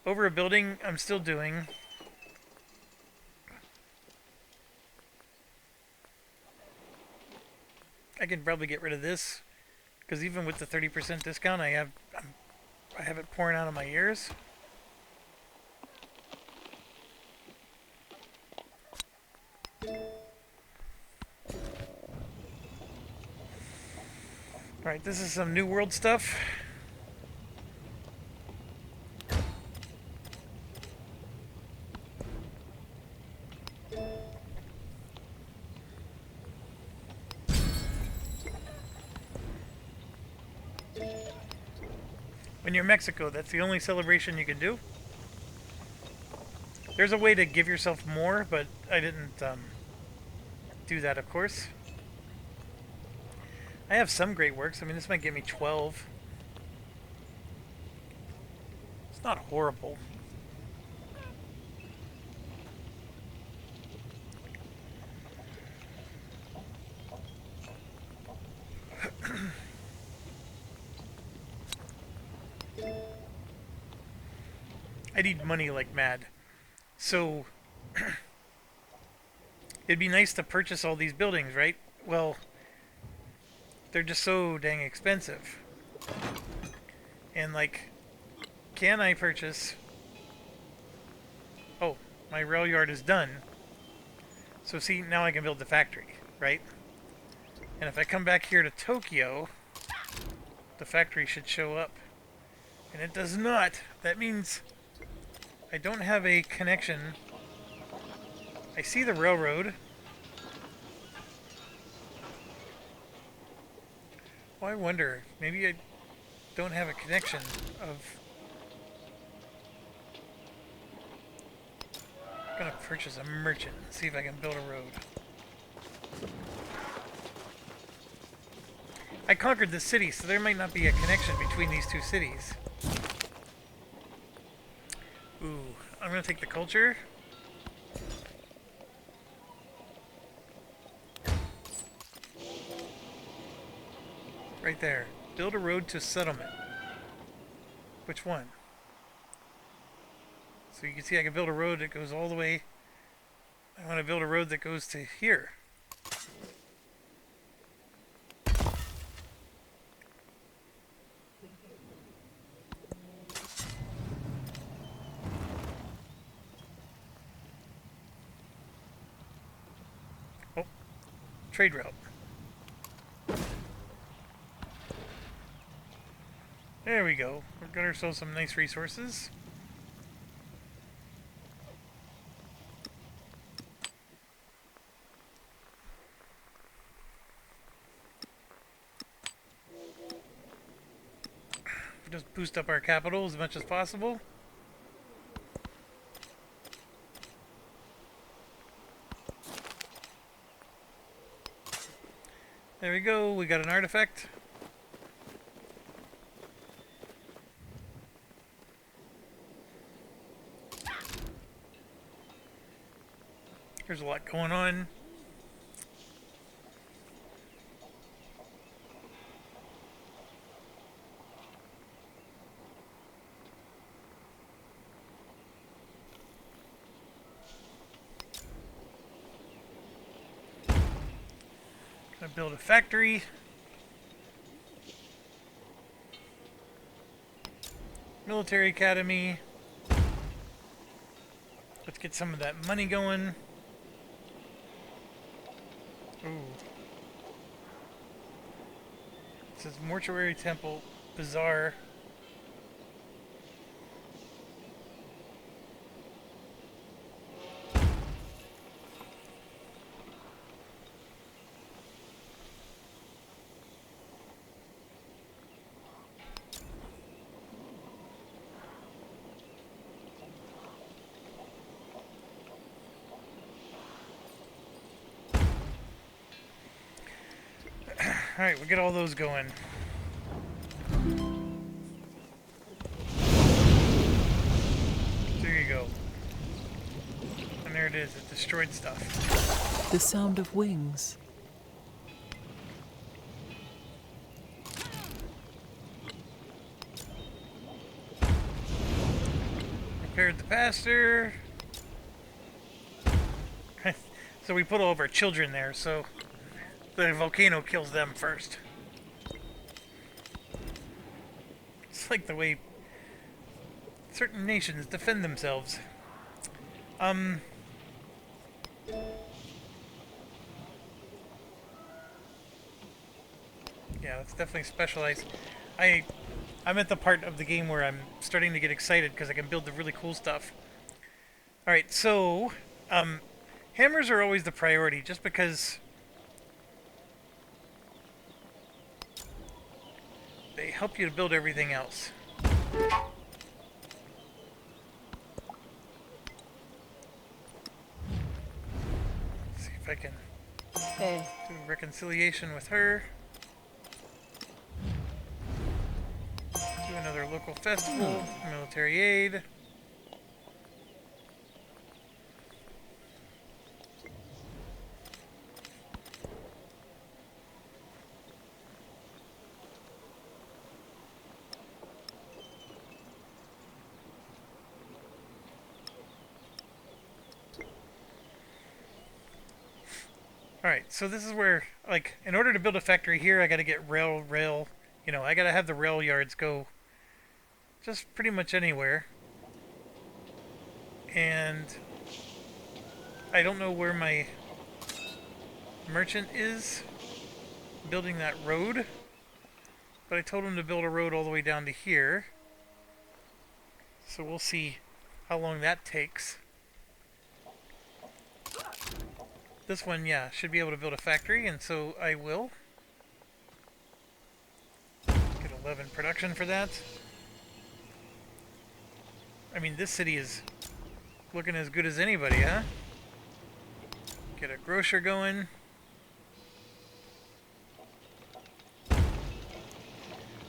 Over a building, I'm still doing. I can probably get rid of this, because even with the 30% discount, I have it pouring out of my ears. Alright, this is some New World stuff. When you're in Mexico, that's the only celebration you can do. There's a way to give yourself more, but I didn't do that, of course. I have some great works. I mean, this might get me 12. It's not horrible. I need money like mad. So, it'd be nice to purchase all these buildings, right? Well, they're just so dang expensive. And, like, can I purchase... Oh, my rail yard is done. So see, now I can build the factory, right? And if I come back here to Tokyo, the factory should show up. And it does not. That means I don't have a connection. I see the railroad. Well, I wonder. Maybe I don't have a connection of... I'm gonna purchase a merchant and see if I can build a road. I conquered the city, so there might not be a connection between these two cities. Ooh, I'm gonna take the culture. Right there. Build a road to settlement. Which one? So you can see I can build a road that goes all the way. I want to build a road that goes to here. Oh, trade route. There we go. We've got ourselves some nice resources. Just boost up our capital as much as possible. There we go. We got an artifact. There's a lot going on. Gonna build a factory. Military academy. Let's get some of that money going. Ooh. It says mortuary temple, bazaar. Alright, we'll get all those going. There you go. And there it is, it destroyed stuff. The sound of wings. Repaired the pasture. So we put all of our children there, so the volcano kills them first. It's like the way certain nations defend themselves. Yeah, that's definitely specialized. I'm at the part of the game where I'm starting to get excited because I can build the really cool stuff. Alright, so hammers are always the priority just because they help you to build everything else. Let's see if I can do reconciliation with her. Do another local festival, military aid. Alright, so this is where, like, in order to build a factory here, I gotta get rail, you know, I gotta have the rail yards go just pretty much anywhere. And I don't know where my merchant is building that road, but I told him to build a road all the way down to here. So we'll see how long that takes. This one, yeah, should be able to build a factory, and so I will. Get 11 production for that. I mean, this city is looking as good as anybody, huh? Get a grocer going.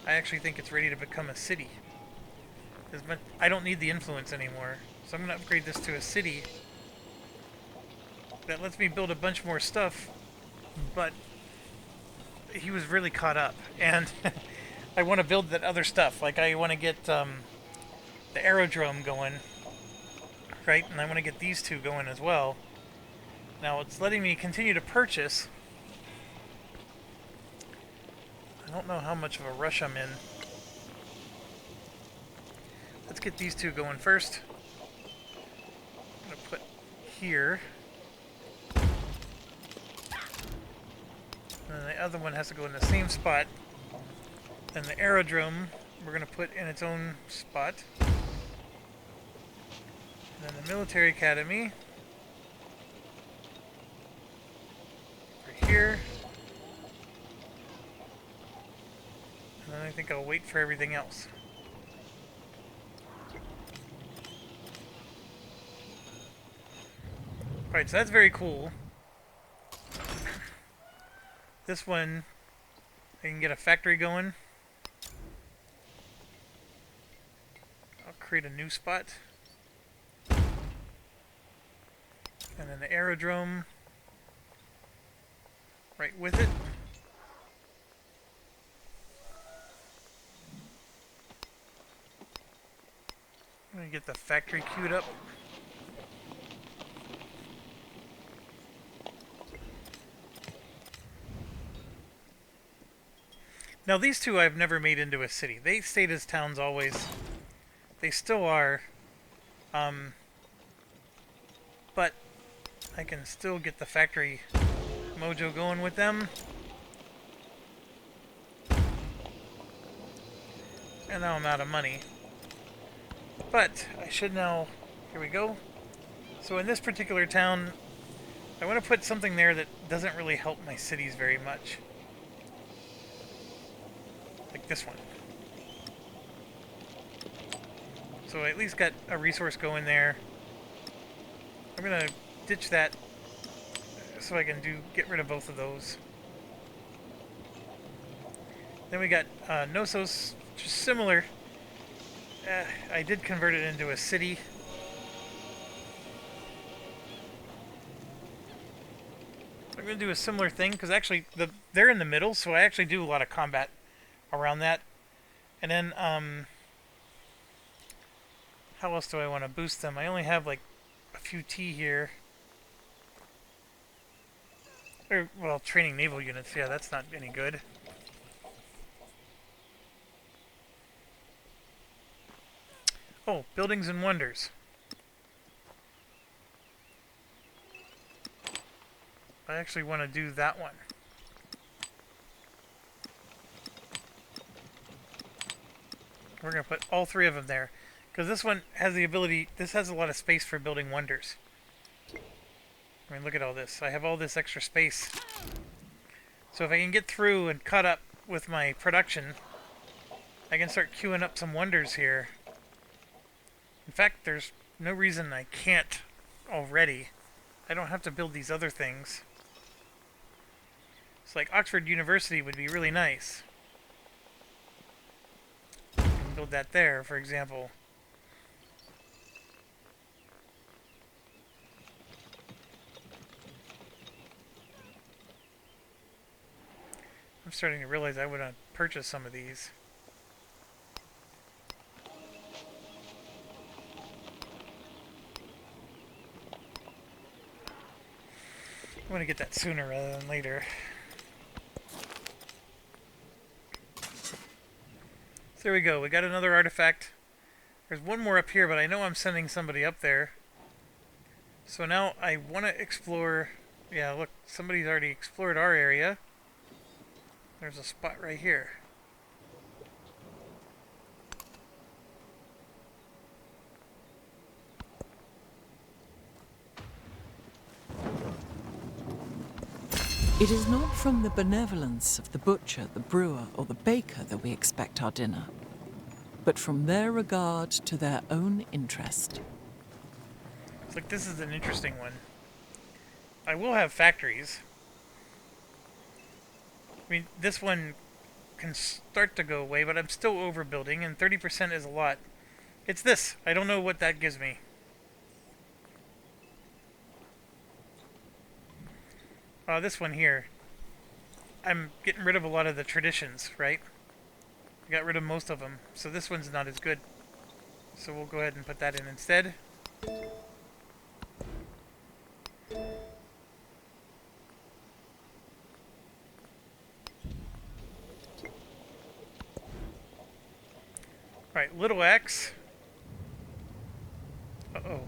I actually think it's ready to become a city. I don't need the influence anymore, so I'm going to upgrade this to a city. That lets me build a bunch more stuff, but he was really caught up, and I want to build that other stuff. Like, I want to get the aerodrome going, right? And I want to get these two going as well. Now, it's letting me continue to purchase. I don't know how much of a rush I'm in. Let's get these two going first. I'm going to put here. And the other one has to go in the same spot. Then the aerodrome we're going to put in its own spot. And then the military academy. Over here. And then I think I'll wait for everything else. Alright, so that's very cool. This one, I can get a factory going. I'll create a new spot. And then the aerodrome right with it. I'm going to get the factory queued up. Now these two I've never made into a city. They stayed as towns always. They still are. But I can still get the factory mojo going with them. And now I'm out of money. But I should now... Here we go. So in this particular town, I want to put something there that doesn't really help my cities very much. Like this one. So I at least got a resource going there. I'm gonna ditch that so I can get rid of both of those. Then we got Knossos, just similar. I did convert it into a city. I'm gonna do a similar thing because actually they're in the middle, so I actually do a lot of combat around that. And then how else do I want to boost them? I only have like a few T here. Or, well, training naval units, yeah, that's not any good. Oh, buildings and wonders. I actually want to do that one. We're going to put all three of them there. Because this one has the ability... This has a lot of space for building wonders. I mean, look at all this. I have all this extra space. So if I can get through and cut up with my production, I can start queuing up some wonders here. In fact, there's no reason I can't already. I don't have to build these other things. It's like Oxford University would be really nice. Build that there, for example. I'm starting to realize I would purchase some of these. I'm going to get that sooner rather than later. So there we go. We got another artifact. There's one more up here, but I know I'm sending somebody up there. So now I want to explore... Yeah, look, somebody's already explored our area. There's a spot right here. It is not from the benevolence of the butcher, the brewer, or the baker that we expect our dinner, but from their regard to their own interest. It's like, this is an interesting one. I will have factories. I mean, this one can start to go away, but I'm still overbuilding, and 30% is a lot. It's this. I don't know what that gives me. This one here. I'm getting rid of a lot of the traditions, right? I got rid of most of them, so this one's not as good. So we'll go ahead and put that in instead. Alright, little X. Uh-oh.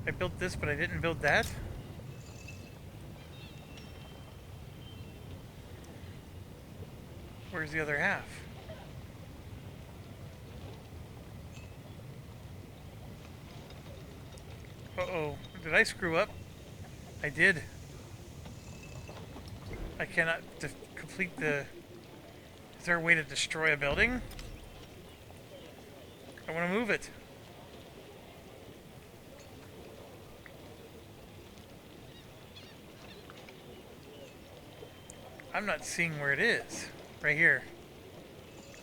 I built this, but I didn't build that? Where's the other half? Uh-oh. Did I screw up? I did. I cannot complete the... Is there a way to destroy a building? I want to move it. I'm not seeing where it is. Right here.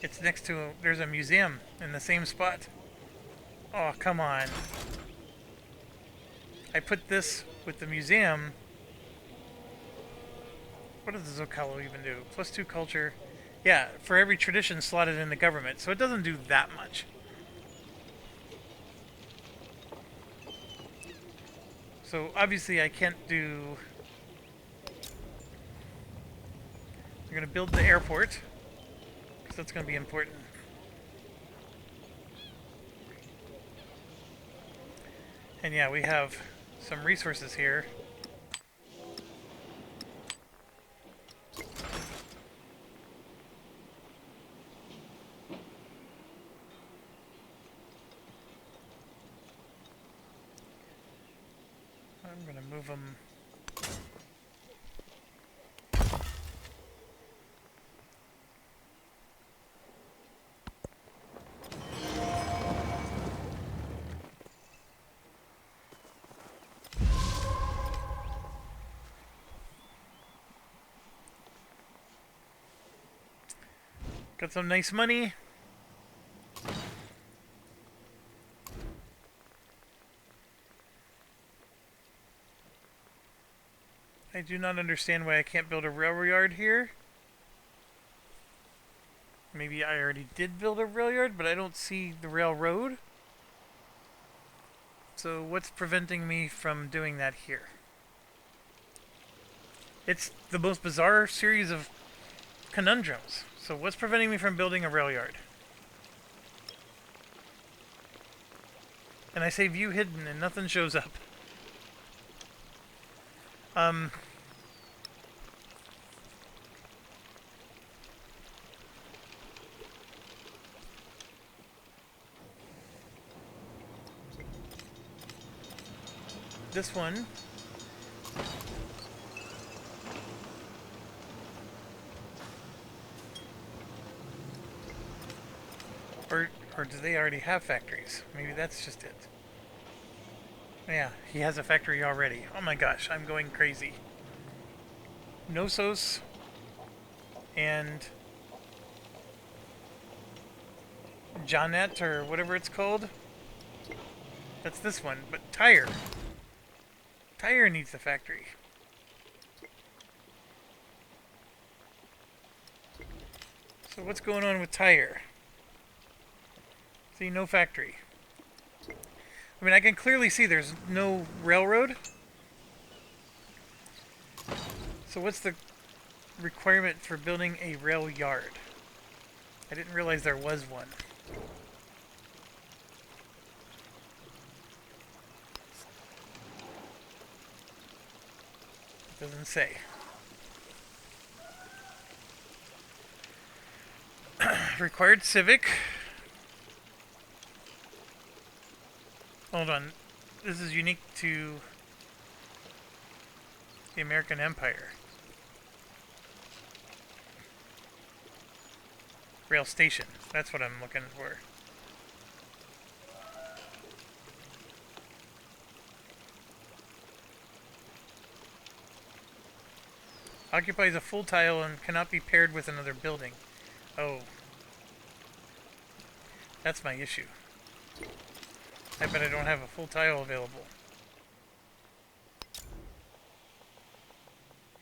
It's next to there's a museum in the same spot. Oh, come on. I put this with the museum. What does the Zocalo even do? +2 culture. Yeah, for every tradition slotted in the government. So it doesn't do that much. So obviously I can't do... I'm going to build the airport, because that's going to be important. And yeah, we have some resources here. I'm going to move them... Got some nice money. I do not understand why I can't build a railroad yard here. Maybe I already did build a rail yard, but I don't see the railroad. So what's preventing me from doing that here? It's the most bizarre series of conundrums. So what's preventing me from building a rail yard? And I say view hidden and nothing shows up. This one. Or do they already have factories? Maybe that's just it. Yeah, he has a factory already. Oh my gosh, I'm going crazy. Knossos and Jonet, or whatever it's called. That's this one, but Tyre. Tyre needs the factory. So what's going on with Tyre? See, no factory. I mean, I can clearly see there's no railroad. So what's the requirement for building a rail yard? I didn't realize there was one. It doesn't say. Required civic. Hold on. This is unique to the American Empire. Rail station. That's what I'm looking for. Occupies a full tile and cannot be paired with another building. Oh. That's my issue. I bet I don't have a full tile available.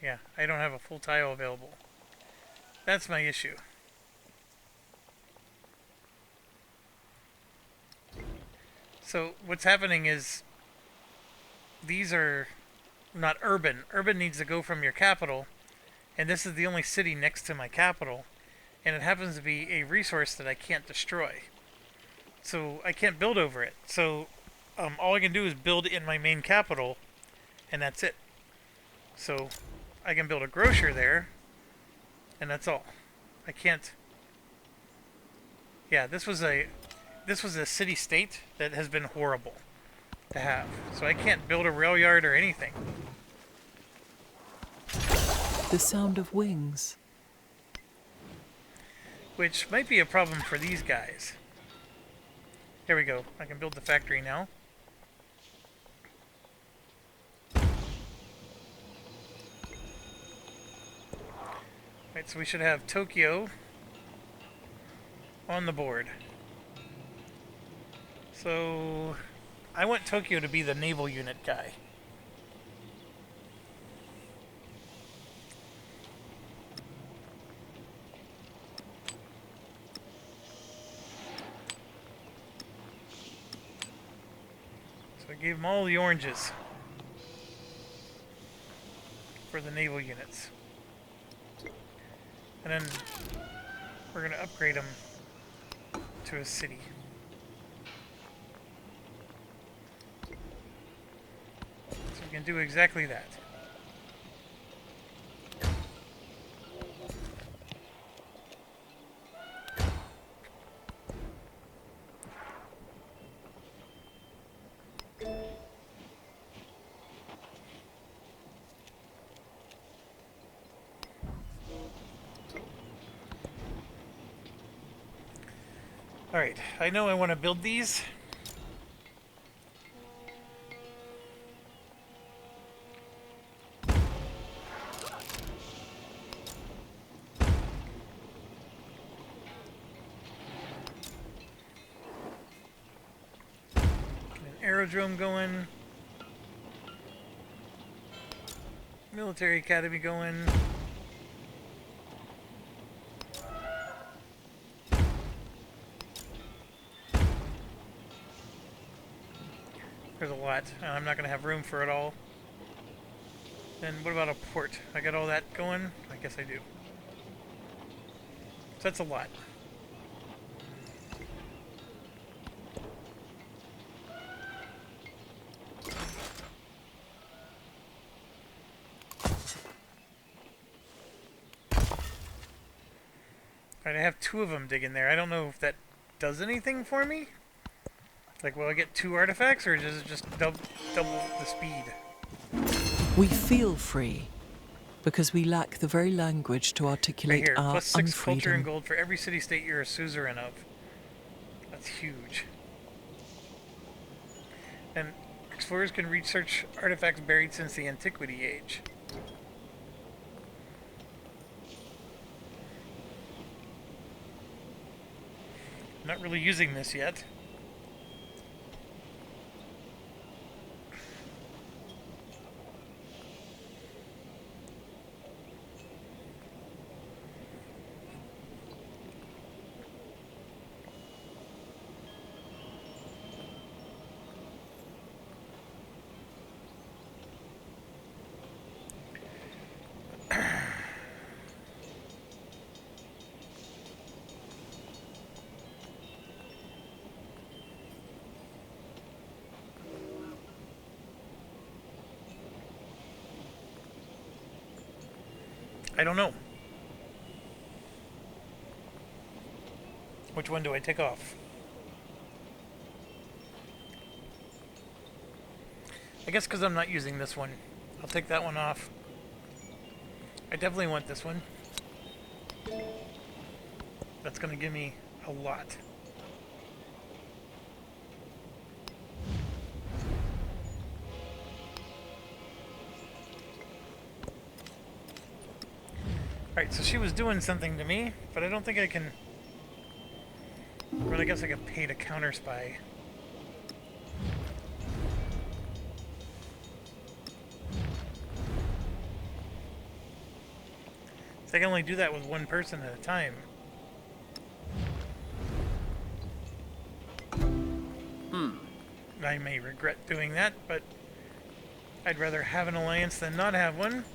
Yeah, I don't have a full tile available. That's my issue. So what's happening is these are not urban. Urban needs to go from your capital, and this is the only city next to my capital, and it happens to be a resource that I can't destroy. So I can't build over it. So all I can do is build in my main capital, and that's it. So I can build a grocer there, and that's all. I can't. Yeah, this was a city-state that has been horrible to have. So I can't build a rail yard or anything. The sound of wings. Which might be a problem for these guys. There we go. I can build the factory now. Right, so we should have Tokyo on the board. So I want Tokyo to be the naval unit guy. So I gave them all the oranges for the naval units. And then we're going to upgrade them to a city. So we can do exactly that. Alright, I know I want to build these. Get an aerodrome going. Military academy going. There's a lot, and I'm not going to have room for it all. Then what about a port? I got all that going? I guess I do. So that's a lot. Alright, I have 2 of them digging there. I don't know if that does anything for me. Like, will I get 2 artifacts, or does it just double the speed? We feel free because we lack the very language to articulate right here, our plus 6 unfreedom. culture and gold for every city-state you're a suzerain of. That's huge. And explorers can research artifacts buried since the Antiquity Age. Not really using this yet. I don't know. Which one do I take off? I guess because I'm not using this one. I'll take that one off. I definitely want this one. That's going to give me a lot. Alright, so she was doing something to me, but I don't think I can... Well, I guess I could pay to counter-spy. So I can only do that with one person at a time. I may regret doing that, but I'd rather have an alliance than not have one.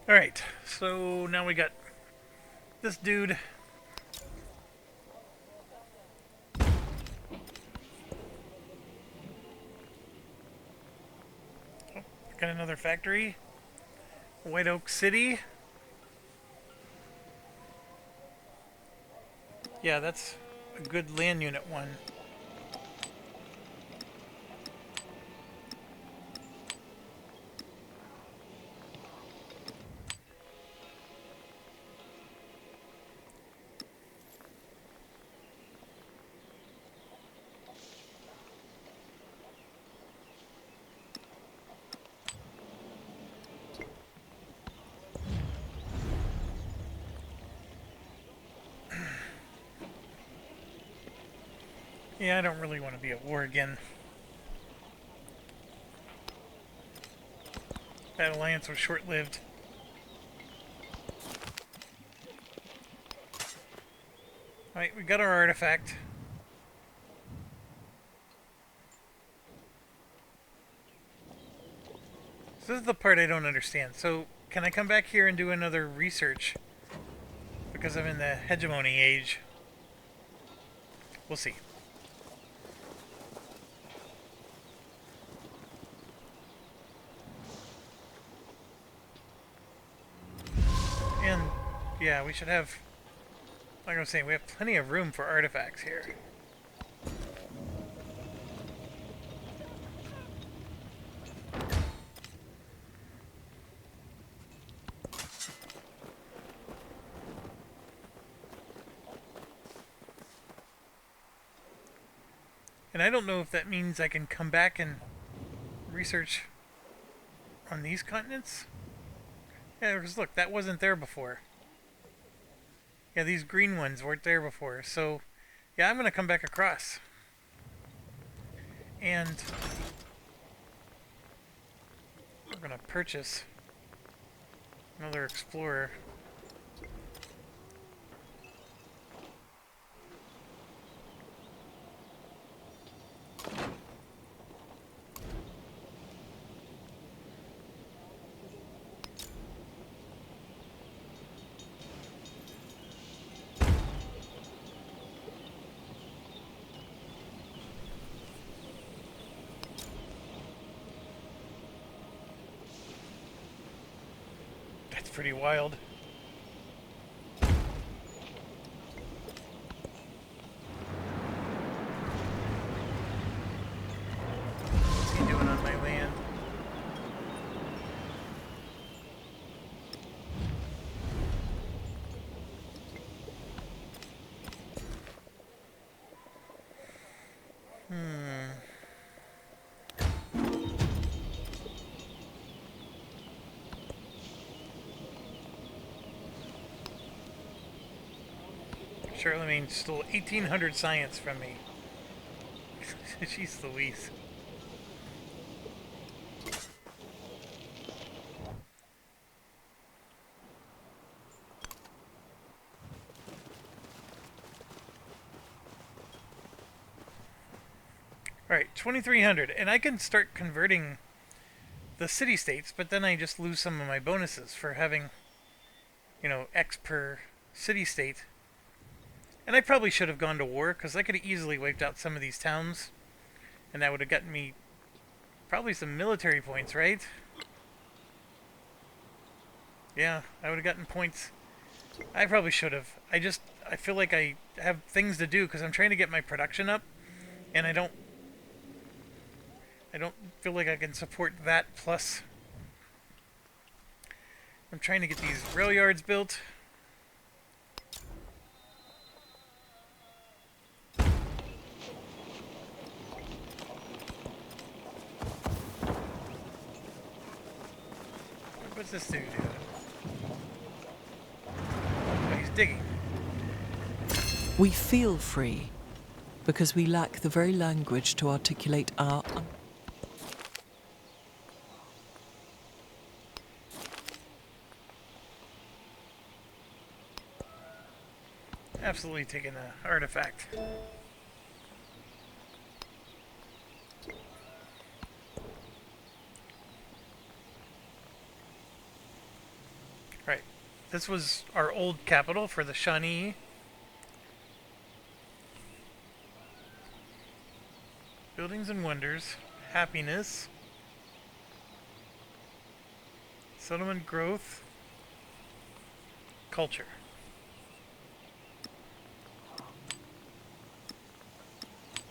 Alright, so now we got this dude. Oh, got another factory. White Oak City. Yeah, that's a good land unit one. Yeah, I don't really want to be at war again. That alliance was short-lived. Alright, we got our artifact. So this is the part I don't understand. So, can I come back here and do another research? Because I'm in the hegemony age. We'll see. And, yeah, we should have... Like I was saying, we have plenty of room for artifacts here. And I don't know if that means I can come back and research on these continents. Yeah, because look, that wasn't there before. Yeah, these green ones weren't there before. So, yeah, I'm going to come back across. And we're going to purchase another explorer. That's pretty wild. What's he doing on my land? Charlemagne stole 1,800 science from me. Jeez Louise. Alright, 2,300. And I can start converting the city-states, but then I just lose some of my bonuses for having you know, X per city-state. And I probably should have gone to war, because I could have easily wiped out some of these towns. And that would have gotten me probably some military points, right? Yeah, I would have gotten points. I probably should have. I feel like I have things to do, because I'm trying to get my production up. And I don't feel like I can support that, plus I'm trying to get these rail yards built. What's this dude doing? Oh, he's digging. We feel free because we lack the very language to articulate our... Absolutely taking the artifact. Right. This was our old capital for the Shawnee. Buildings and wonders. Happiness. Settlement growth. Culture.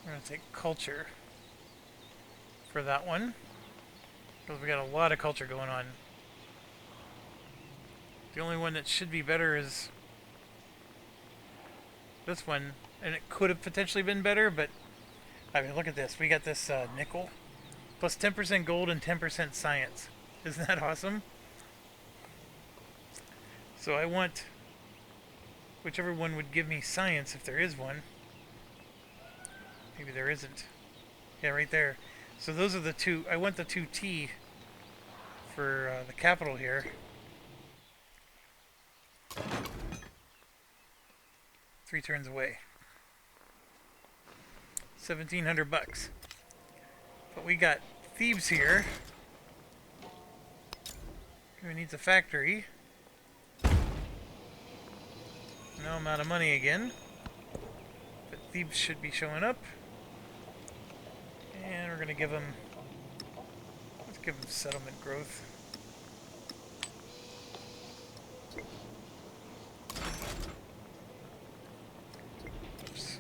I'm going to take culture for that one, because we got a lot of culture going on. The only one that should be better is this one, and it could have potentially been better, but I mean, look at this. We got this nickel, plus 10% gold and 10% science. Isn't that awesome? So I want whichever one would give me science, if there is one. Maybe there isn't. Yeah, right there. So those are the two. I want the 2T for the capital here. 3 turns away. 1,700 bucks. But we got Thebes here. Who needs a factory? No amount of money again. But Thebes should be showing up. And we're gonna give them, let's give them settlement growth. Oops.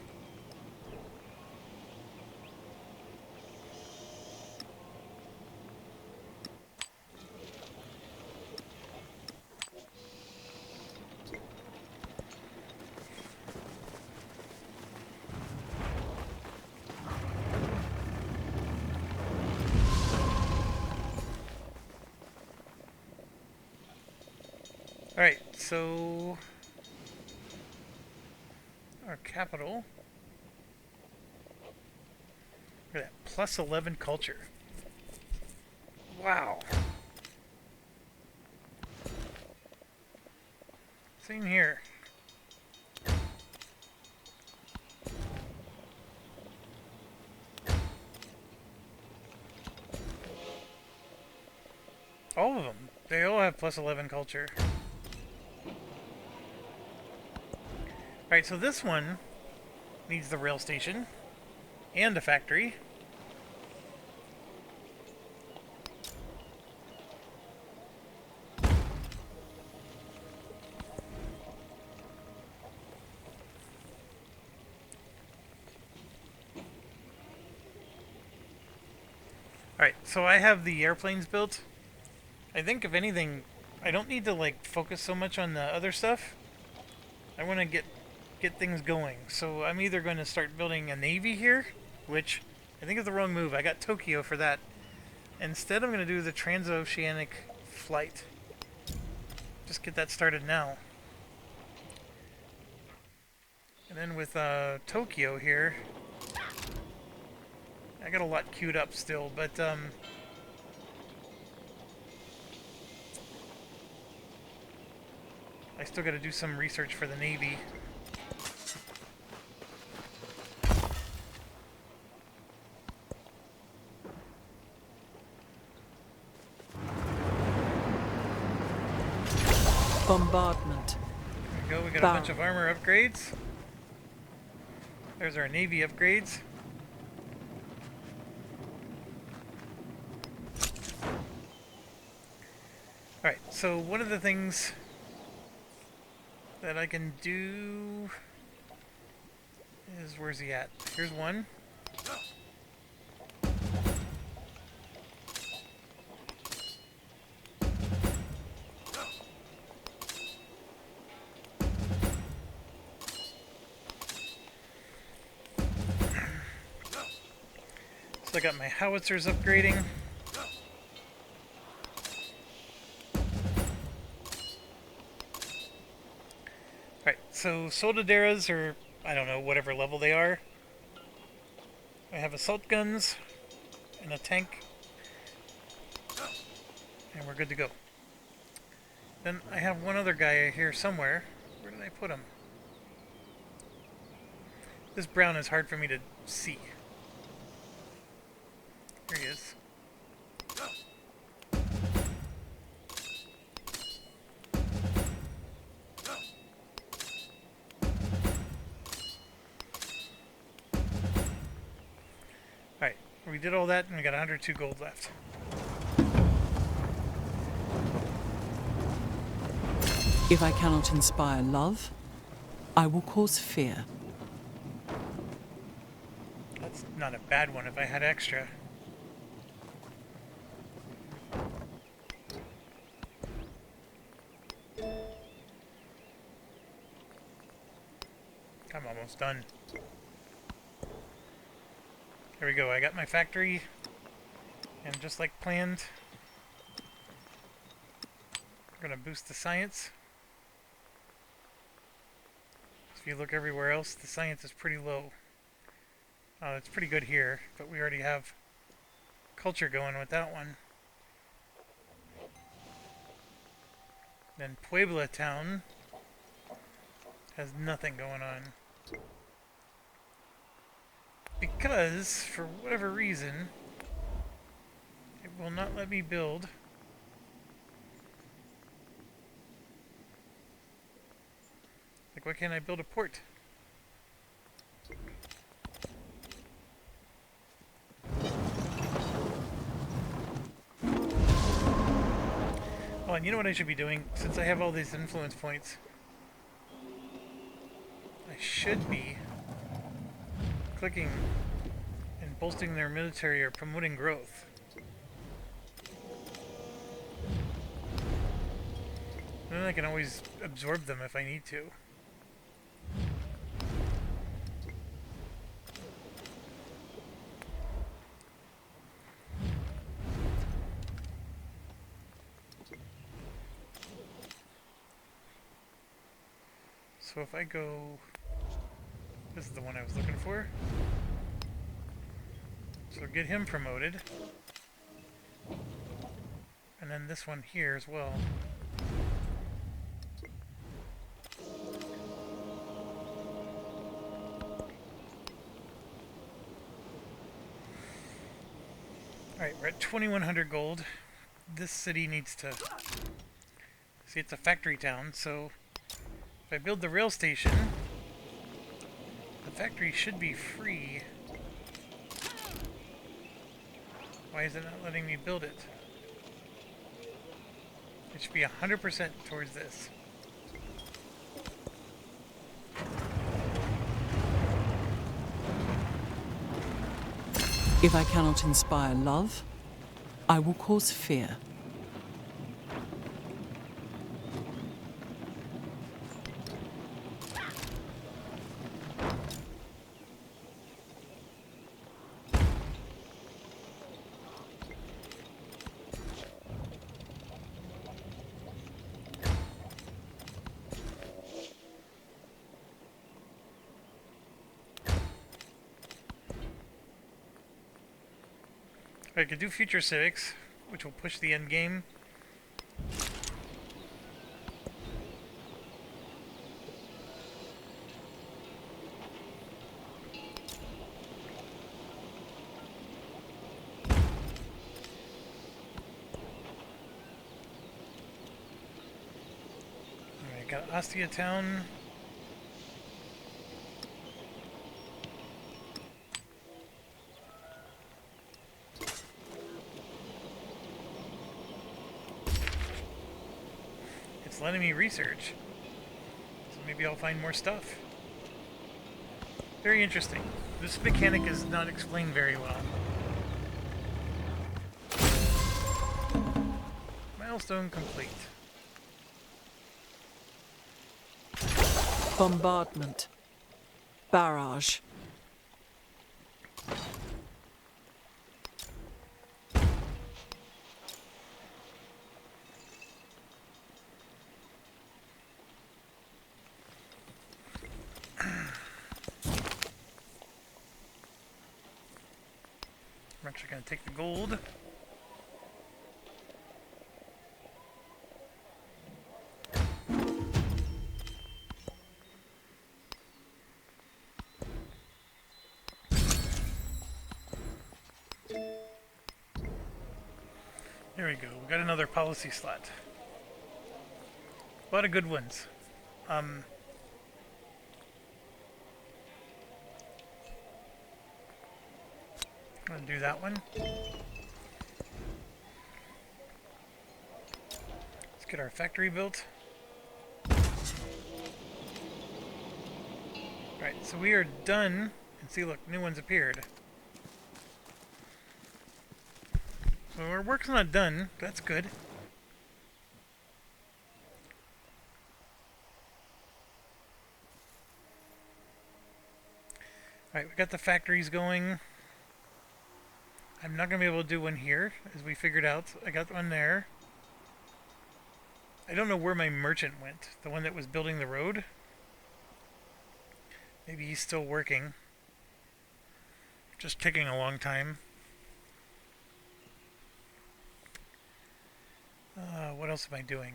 Alright, so our capital, look at that, plus 11 culture. Wow. Same here. All of them. They all have plus 11 culture. Alright, so this one needs the rail station and a factory. Alright, so I have the airplanes built. I think if anything, I don't need to like focus so much on the other stuff. I want to get things going. So I'm either going to start building a navy here, which I think is the wrong move. I got Tokyo for that. Instead, I'm going to do the transoceanic flight. Just get that started now. And then with Tokyo here, I got a lot queued up still, but I still got to do some research for the Navy. Bombardment. There we go. We got a bunch of armor upgrades. There's our navy upgrades. Alright, so one of the things that I can do is, where's he at? Here's one. So I got my howitzers upgrading. Alright, so soldaderas, or I don't know, whatever level they are. I have assault guns and a tank. And we're good to go. Then I have one other guy here somewhere. Where did I put him? This brown is hard for me to see. Here he is. Alright, we did all that and we got 102 gold left. If I cannot inspire love, I will cause fear. That's not a bad one if I had extra. I'm almost done. Here we go, I got my factory, and just like planned, we're gonna boost the science. If you look everywhere else, the science is pretty low. It's pretty good here, but we already have culture going with that one. Then Puebla town has nothing going on. Because, for whatever reason, it will not let me build like, why can't I build a port? Oh, and you know what I should be doing? Since I have all these influence points, I should be clicking and bolstering their military or promoting growth. And then I can always absorb them if I need to. So if I go, this is the one I was looking for. So get him promoted. And then this one here as well. Alright, we're at 2100 gold. This city needs to... See, it's a factory town, so if I build the rail station, the factory should be free. Why is it not letting me build it? It should be 100% towards this. If I cannot inspire love, I will cause fear. I could do future civics, which will push the end game. got Ostia Town. It's letting me research. So maybe I'll find more stuff. Very interesting. This mechanic is not explained very well. Milestone complete. Bombardment. Barrage. I'm actually going to take the gold. There we go. We got another policy slot. A lot of good ones. I'm gonna do that one. Let's get our factory built. Alright, so we are done. And see, look, new ones appeared. So our work's not done. That's good. Alright, we got the factories going. I'm not going to be able to do one here, as we figured out. I got one there. I don't know where my merchant went. The one that was building the road. Maybe he's still working. Just taking a long time. What else am I doing?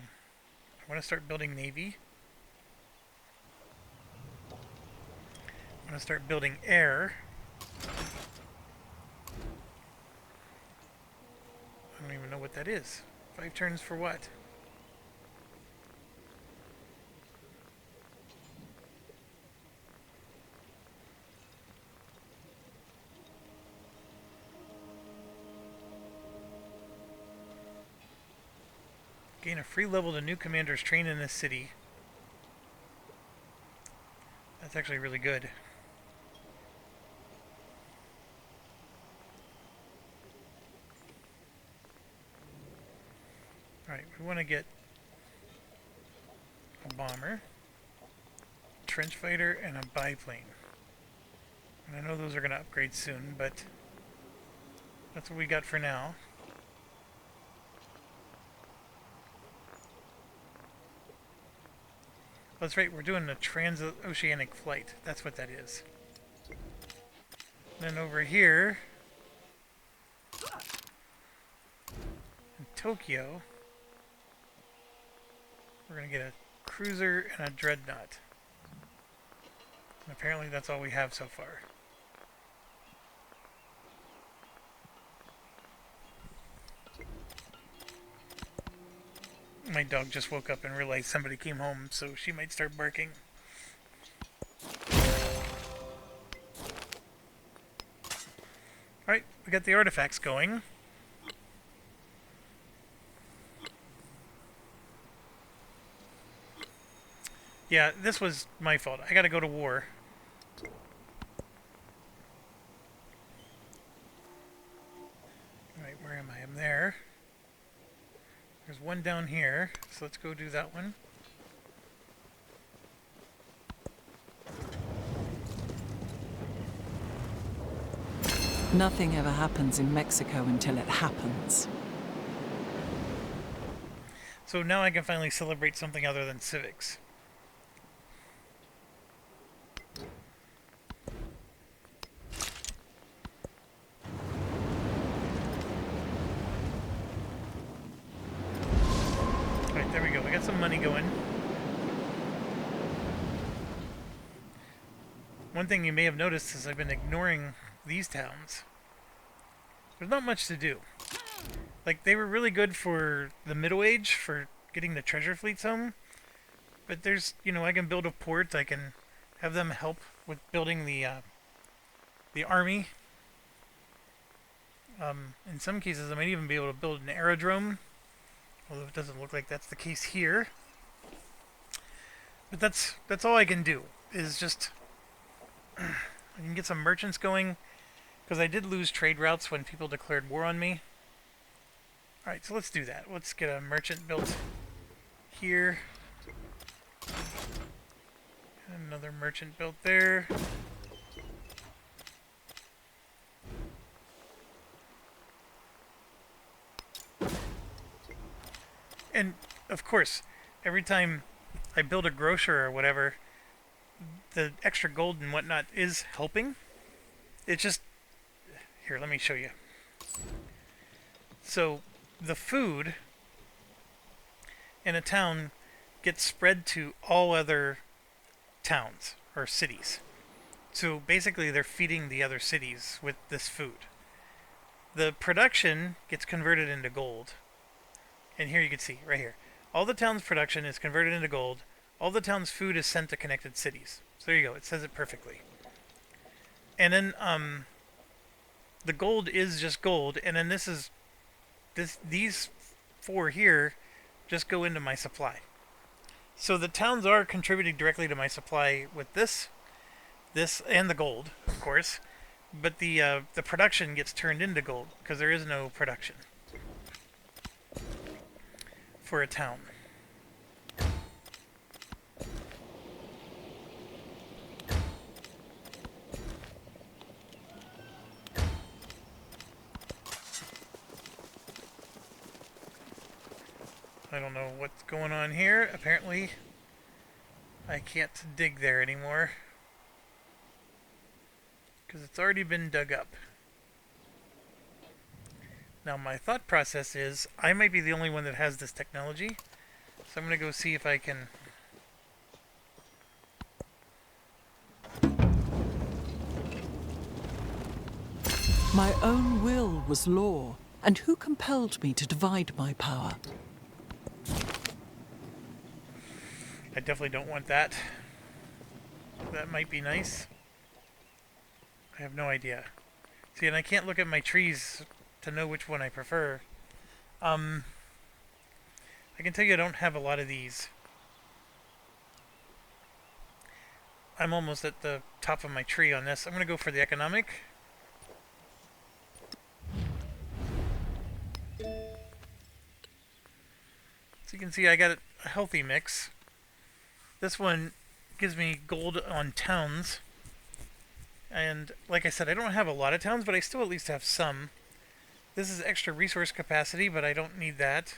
I want to start building Navy. I want to start building air. I don't even know what that is. 5 turns for what? Gain a free level to new commanders trained in this city. That's actually really good. Alright, we want to get a bomber, trench fighter, and a biplane. And I know those are going to upgrade soon, but that's what we got for now. That's right, we're doing a transoceanic flight. That's what that is. Then over here, in Tokyo, we're going to get a cruiser and a dreadnought. And apparently that's all we have so far. My dog just woke up and realized somebody came home, so she might start barking. Alright, we got the artifacts going. Yeah, this was my fault. I gotta go to war. Alright, where am I? I'm there. There's one down here, so let's go do that one. Nothing ever happens in Mexico until it happens. So now I can finally celebrate something other than civics. Alright, there we go. We got some money going. One thing you may have noticed is I've been ignoring these towns. There's not much to do. Like, they were really good for the Middle Age, for getting the treasure fleets home, But there's, I can build a port. I can have them help with building the army. In some cases, I might even be able to build an aerodrome, although it doesn't look like that's the case here. But that's all I can do, is just I can get some merchants going, because I did lose trade routes when people declared war on me. Alright, so let's do that. Let's get a merchant built here. Another merchant built there. And, of course, every time I build a grocer or whatever, the extra gold and whatnot is helping. It's just... Here, let me show you. So, the food in a town gets spread to all other towns or cities. So, basically, they're feeding the other cities with this food. The production gets converted into gold. And here you can see, right here. All the town's production is converted into gold. All the town's food is sent to connected cities. So there you go. It says it perfectly. And then the gold is just gold. And then these four here just go into my supply. So the towns are contributing directly to my supply with this, and the gold, of course. But the production gets turned into gold because there is no production for a town. I don't know what's going on here. Apparently, I can't dig there anymore because it's already been dug up. Now, my thought process is I might be the only one that has this technology, so I'm going to go see if I can... My own will was law, and who compelled me to divide my power? I definitely don't want that. That might be nice. I have no idea. See, and I can't look at my trees to know which one I prefer. I can tell you I don't have a lot of these. I'm almost at the top of my tree on this. I'm going to go for the economic. So you can see I got a healthy mix. This one gives me gold on towns. And like I said, I don't have a lot of towns, but I still at least have some. This is extra resource capacity, but I don't need that.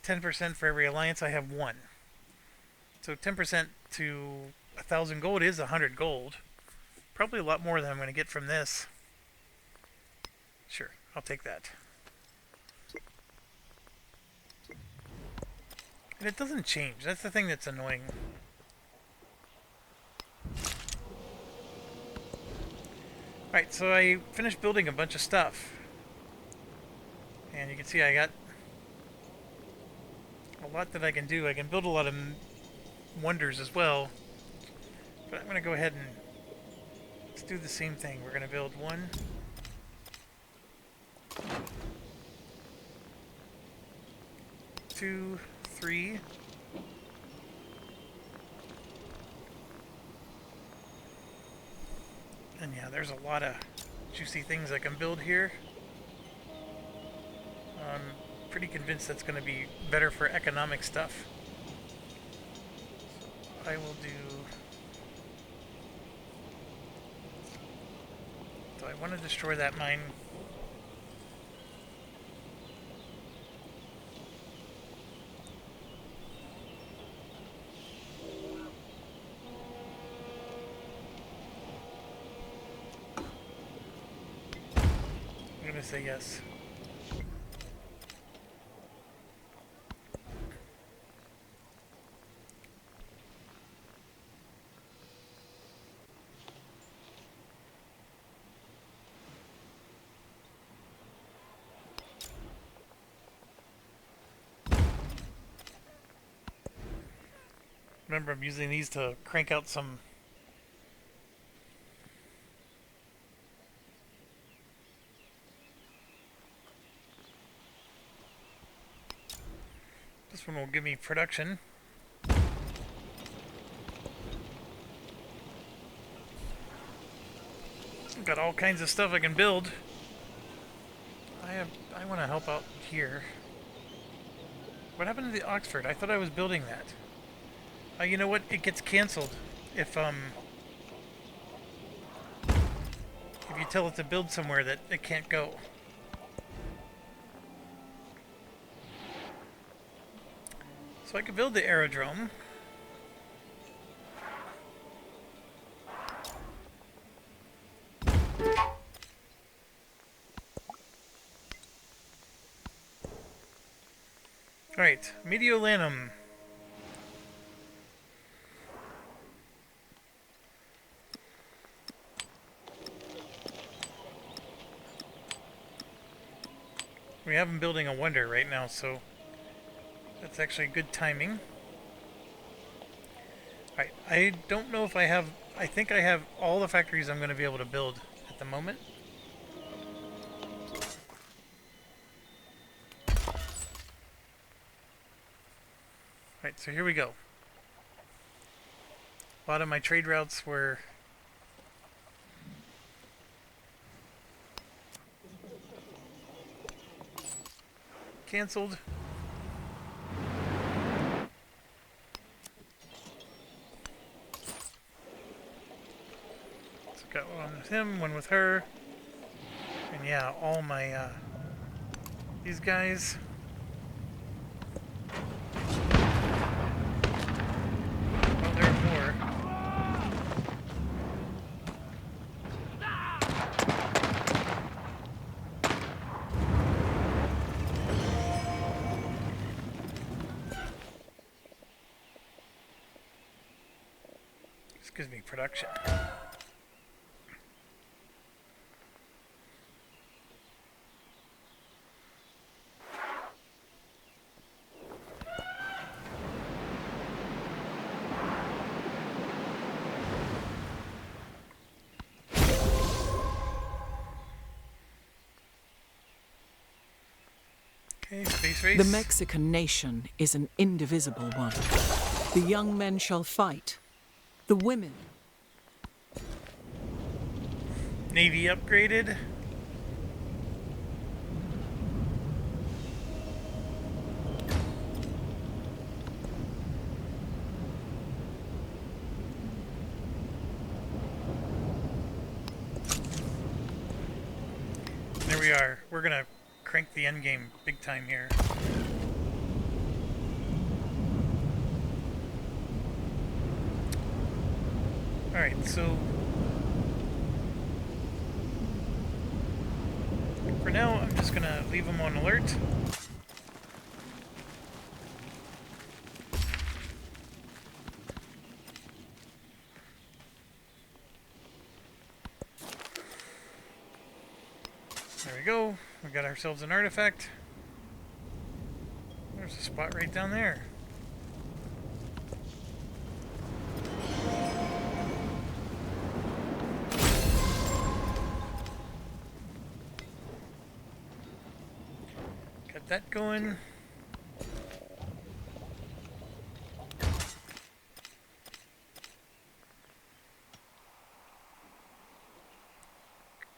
10% for every alliance, I have 1. So 10% to 1,000 gold is 100 gold. Probably a lot more than I'm going to get from this. Sure, I'll take that. And it doesn't change. That's the thing that's annoying. Alright, so I finished building a bunch of stuff. And you can see I got a lot that I can do. I can build a lot of wonders as well. But I'm going to go ahead and let's do the same thing. We're going to build 1, 2, 3. And yeah, there's a lot of juicy things I can build here. I'm pretty convinced that's going to be better for economic stuff. So I will do... So I want to destroy that mine. I'm going to say yes. remember I'm using these to crank out some... This one will give me production. I've got all kinds of stuff I can build. I want to help out here. What happened to the Oxford? I thought I was building that. You know what? It gets canceled if you tell it to build somewhere that it can't go. So I could build the aerodrome. Alright, Mediolanum. We have them building a wonder right now, so that's actually good timing. Alright, I don't know if I have... I think I have all the factories I'm going to be able to build at the moment. Alright, so here we go. A lot of my trade routes were... canceled. So got one with him, one with her. And yeah, all my, these guys. Oh, there are more. This gives me production. Okay, space race. The Mexican nation is an indivisible one. The young men shall fight. The women. Navy upgraded. There we are. We're gonna crank the end game big time here. Alright, so for now I'm just gonna leave them on alert. There we go. We got ourselves an artifact. There's a spot right down there. Got that going.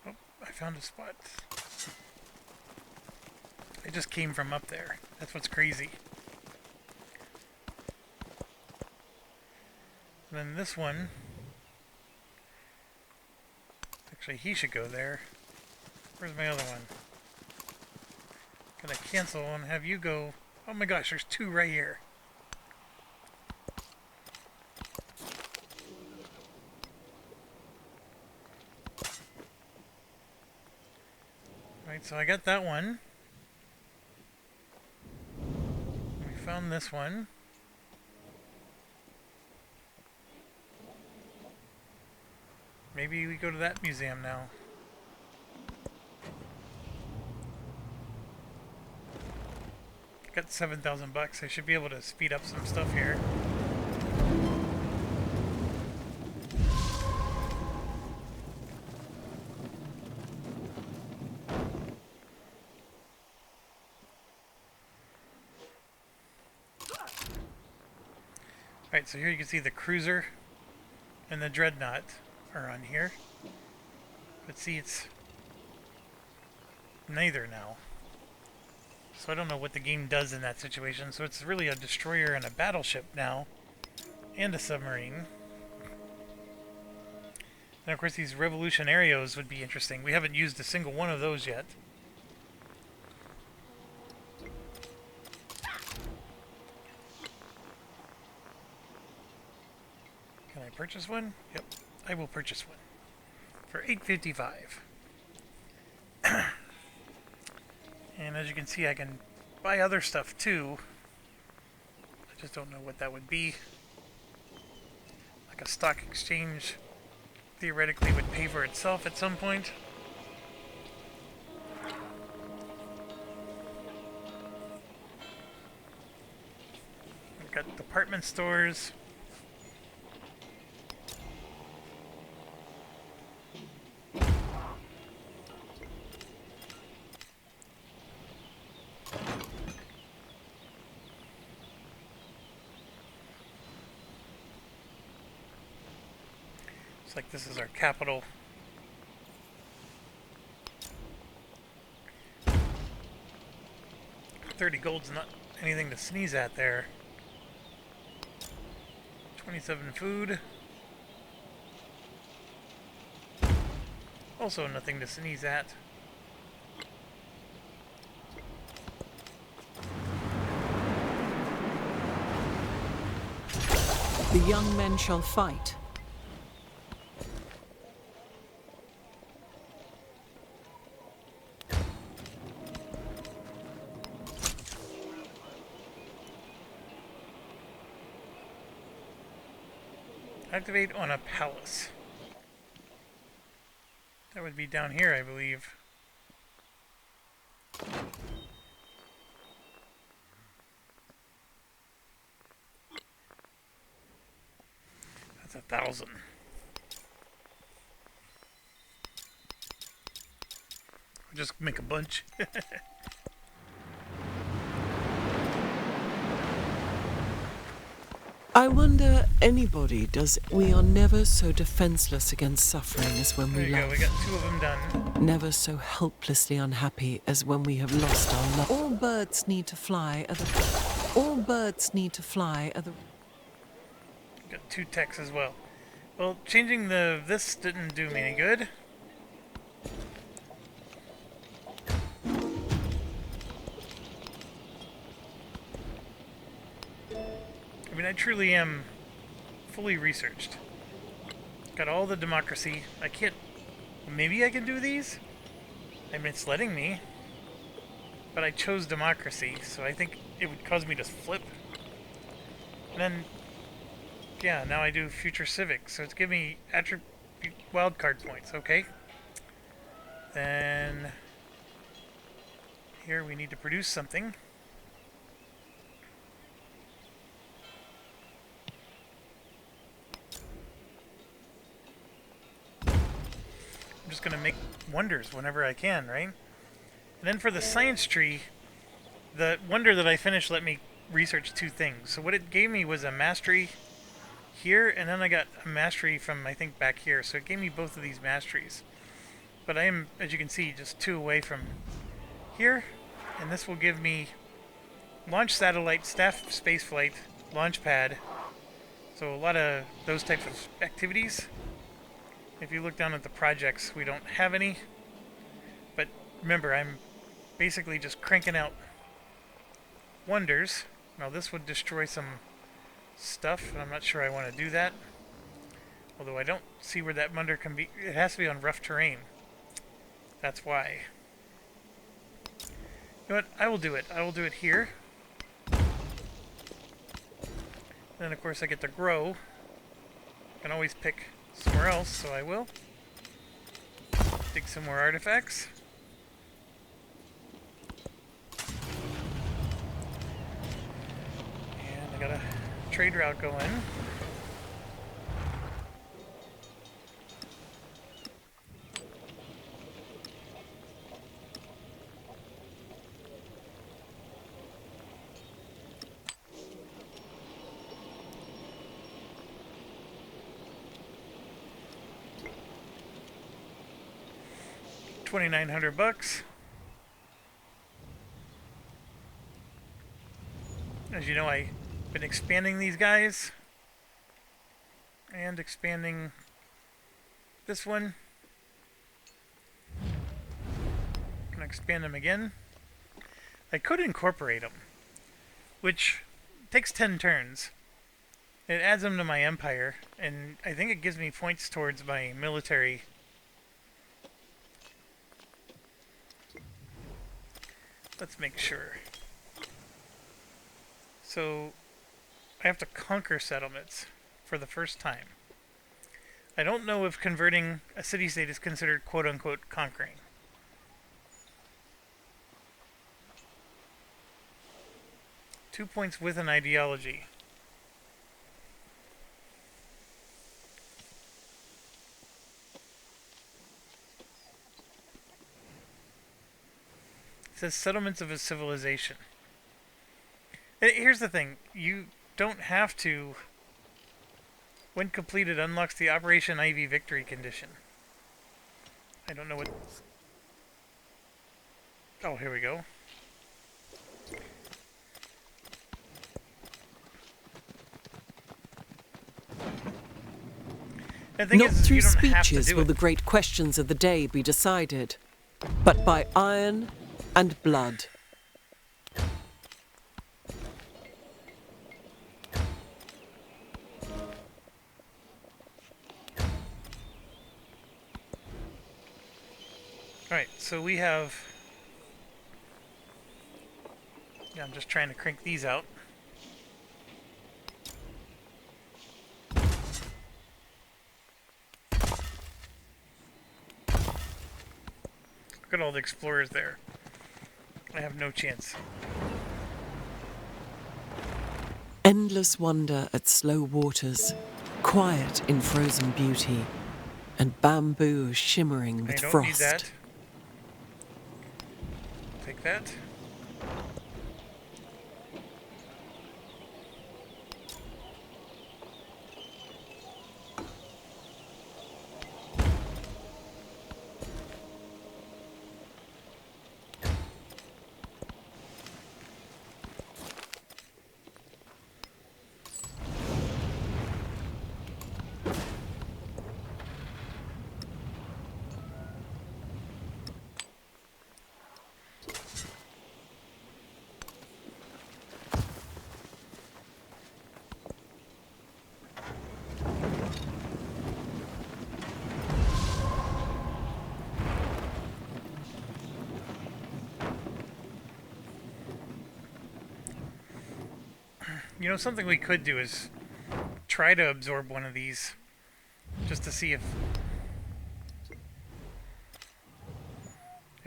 Oh, I found a spot. It just came from up there. That's what's crazy. And then this one... Actually, he should go there. Where's my other one? Gonna cancel and have you go... Oh my gosh, there's two right here. Alright, so I got that one. Found this one. Maybe we go to that museum now. Got $7,000 bucks. I should be able to speed up some stuff here. Right, so here you can see the cruiser and the dreadnought are on here. But see, it's neither now. So I don't know what the game does in that situation. So it's really a destroyer and a battleship now. And a submarine. And of course these revolutionarios would be interesting. We haven't used a single one of those yet. Can I purchase one? Yep, I will purchase one. For $8.55. And as you can see, I can buy other stuff too. I just don't know what that would be. Like a stock exchange theoretically would pay for itself at some point. We've got department stores. Looks like this is our capital. $30 gold's not anything to sneeze at there. 27 food. Also nothing to sneeze at. The young men shall fight. Activate on a palace. That would be down here, I believe. That's 1,000. We'll just make a bunch. I wonder anybody does. We are never so defenseless against suffering as when There we you love. go, we got 2 of them done. Never so helplessly unhappy as when we have lost our love. All birds need to fly. All birds need to fly. Got 2 techs as well. Well, changing this didn't do me any good. I mean, I truly am fully researched. Got all the democracy. I can't... Maybe I can do these? I mean, it's letting me. But I chose democracy, so I think it would cause me to flip. And then... Yeah, now I do future civic, so it's giving me attribute wildcard points, okay? Then... Here we need to produce something. I'm just going to make wonders whenever I can, right? And then for the science tree, the wonder that I finished let me research 2 things. So what it gave me was a mastery here, and then I got a mastery from, I think, back here. So it gave me both of these masteries. But I am, as you can see, just 2 away from here. And this will give me launch satellite, staff spaceflight, launch pad. So a lot of those types of activities. If you look down at the projects, we don't have any. But remember, I'm basically just cranking out wonders. Now this would destroy some stuff, and I'm not sure I want to do that. Although I don't see where that wonder can be. It has to be on rough terrain. That's why. You know what? I will do it. I will do it here. Then of course I get to grow. I can always pick somewhere else, so I will. Dig some more artifacts. And I got a trade route going. $2,900. As you know, I've been expanding these guys. And expanding this one. Gonna expand them again. I could incorporate them, which takes 10 turns. It adds them to my empire, and I think it gives me points towards my military. Let's make sure. So, I have to conquer settlements for the first time. I don't know if converting a city-state is considered quote-unquote conquering. Two points with an ideology. It says settlements of a civilization. Here's the thing. You don't have to... When completed, unlocks the Operation Ivy victory condition. I don't know what... Oh, here we go. Not through speeches will the great questions of the day be decided, but by iron and blood. Alright, so we have... Yeah, I'm just trying to crank these out. Look at all the explorers there. I have no chance. Endless wonder at slow waters, quiet in frozen beauty, and bamboo shimmering with frost. Need that. Take that. You know, something we could do is try to absorb one of these just to see if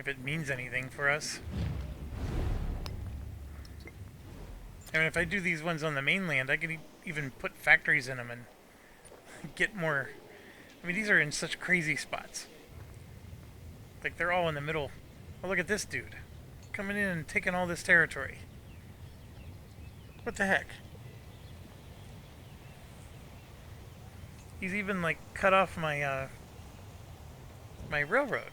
it means anything for us. I mean, if I do these ones on the mainland, I can even put factories in them and get more. I mean, these are in such crazy spots. Like, they're all in the middle. Oh, look at this dude. Coming in and taking all this territory. What the heck? He's even, like, cut off my, my railroad.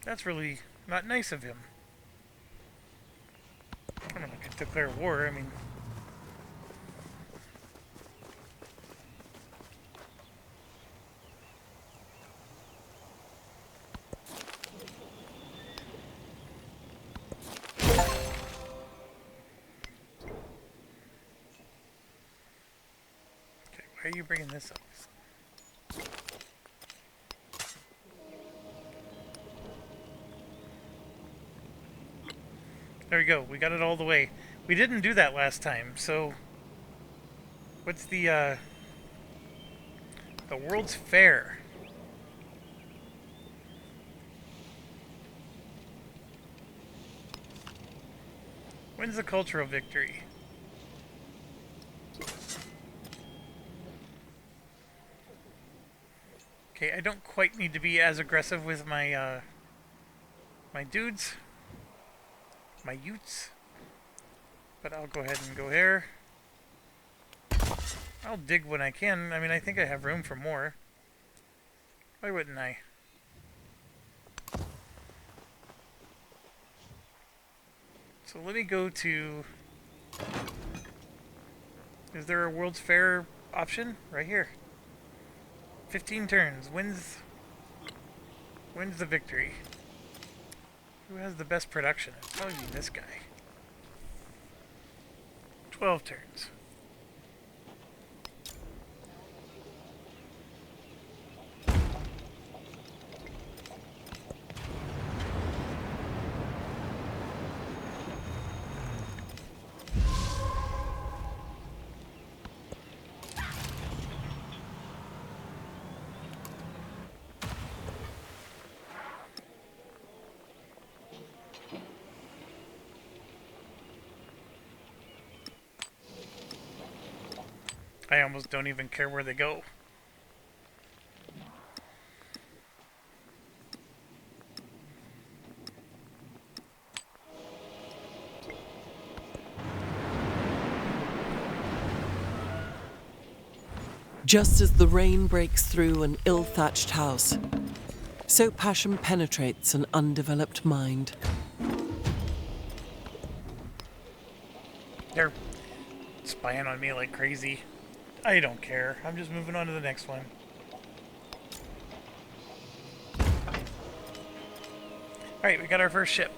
That's really not nice of him. I don't know if I could declare war, I mean... Why are you bringing this up? There we go. We got it all the way. We didn't do that last time, so... What's the World's Fair? When's the cultural victory? Okay, I don't quite need to be as aggressive with my my dudes. my utes. But I'll go ahead and go here. I'll dig when I can. I mean, I think I have room for more. Why wouldn't I? So let me go to... Is there a World's Fair option? Right here. 15 turns. Wins the victory. Who has the best production? It'll probably be this guy. 12 turns. I almost don't even care where they go. Just as the rain breaks through an ill-thatched house, so passion penetrates an undeveloped mind. They're spying on me like crazy. I don't care. I'm just moving on to the next one. Alright, we got our first ship.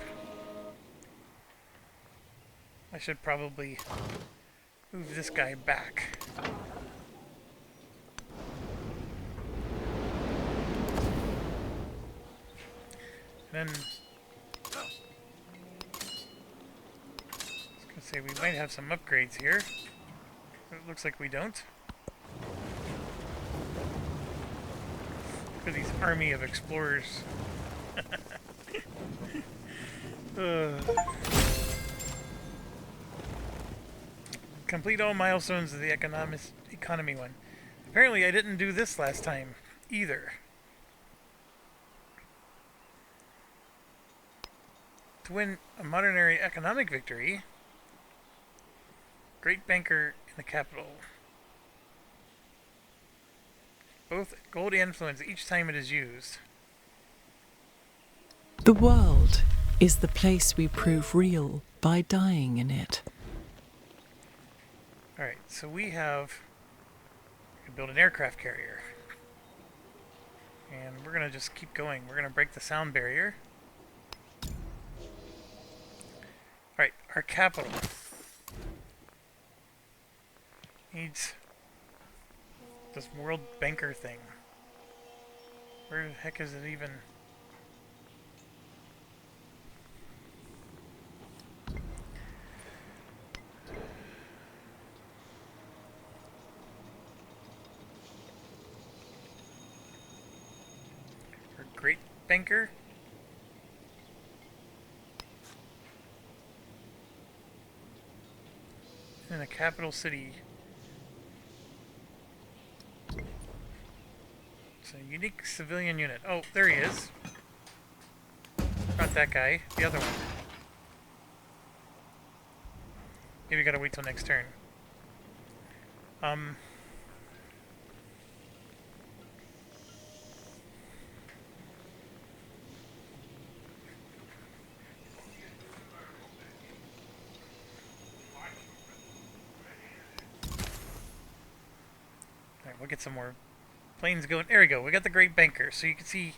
I should probably move this guy back. And then... I was gonna say, we might have some upgrades here. It looks like we don't. Look at these army of explorers. Complete all milestones of the economy one. Apparently I didn't do this last time either. To win a modern area economic victory, Great Banker in the capital. Both gold and influence each time it is used. The world is the place we prove real by dying in it. Alright, so we can build an aircraft carrier. And we're gonna just keep going. We're gonna break the sound barrier. Alright, our capital needs this world banker thing. Where the heck is it even? Our great banker? In the capital city. It's a unique civilian unit. Oh, there he is. Not that guy. The other one. Maybe we gotta wait till next turn. Alright, we'll get some more planes going. There we go. We got the Great Banker. So you can see...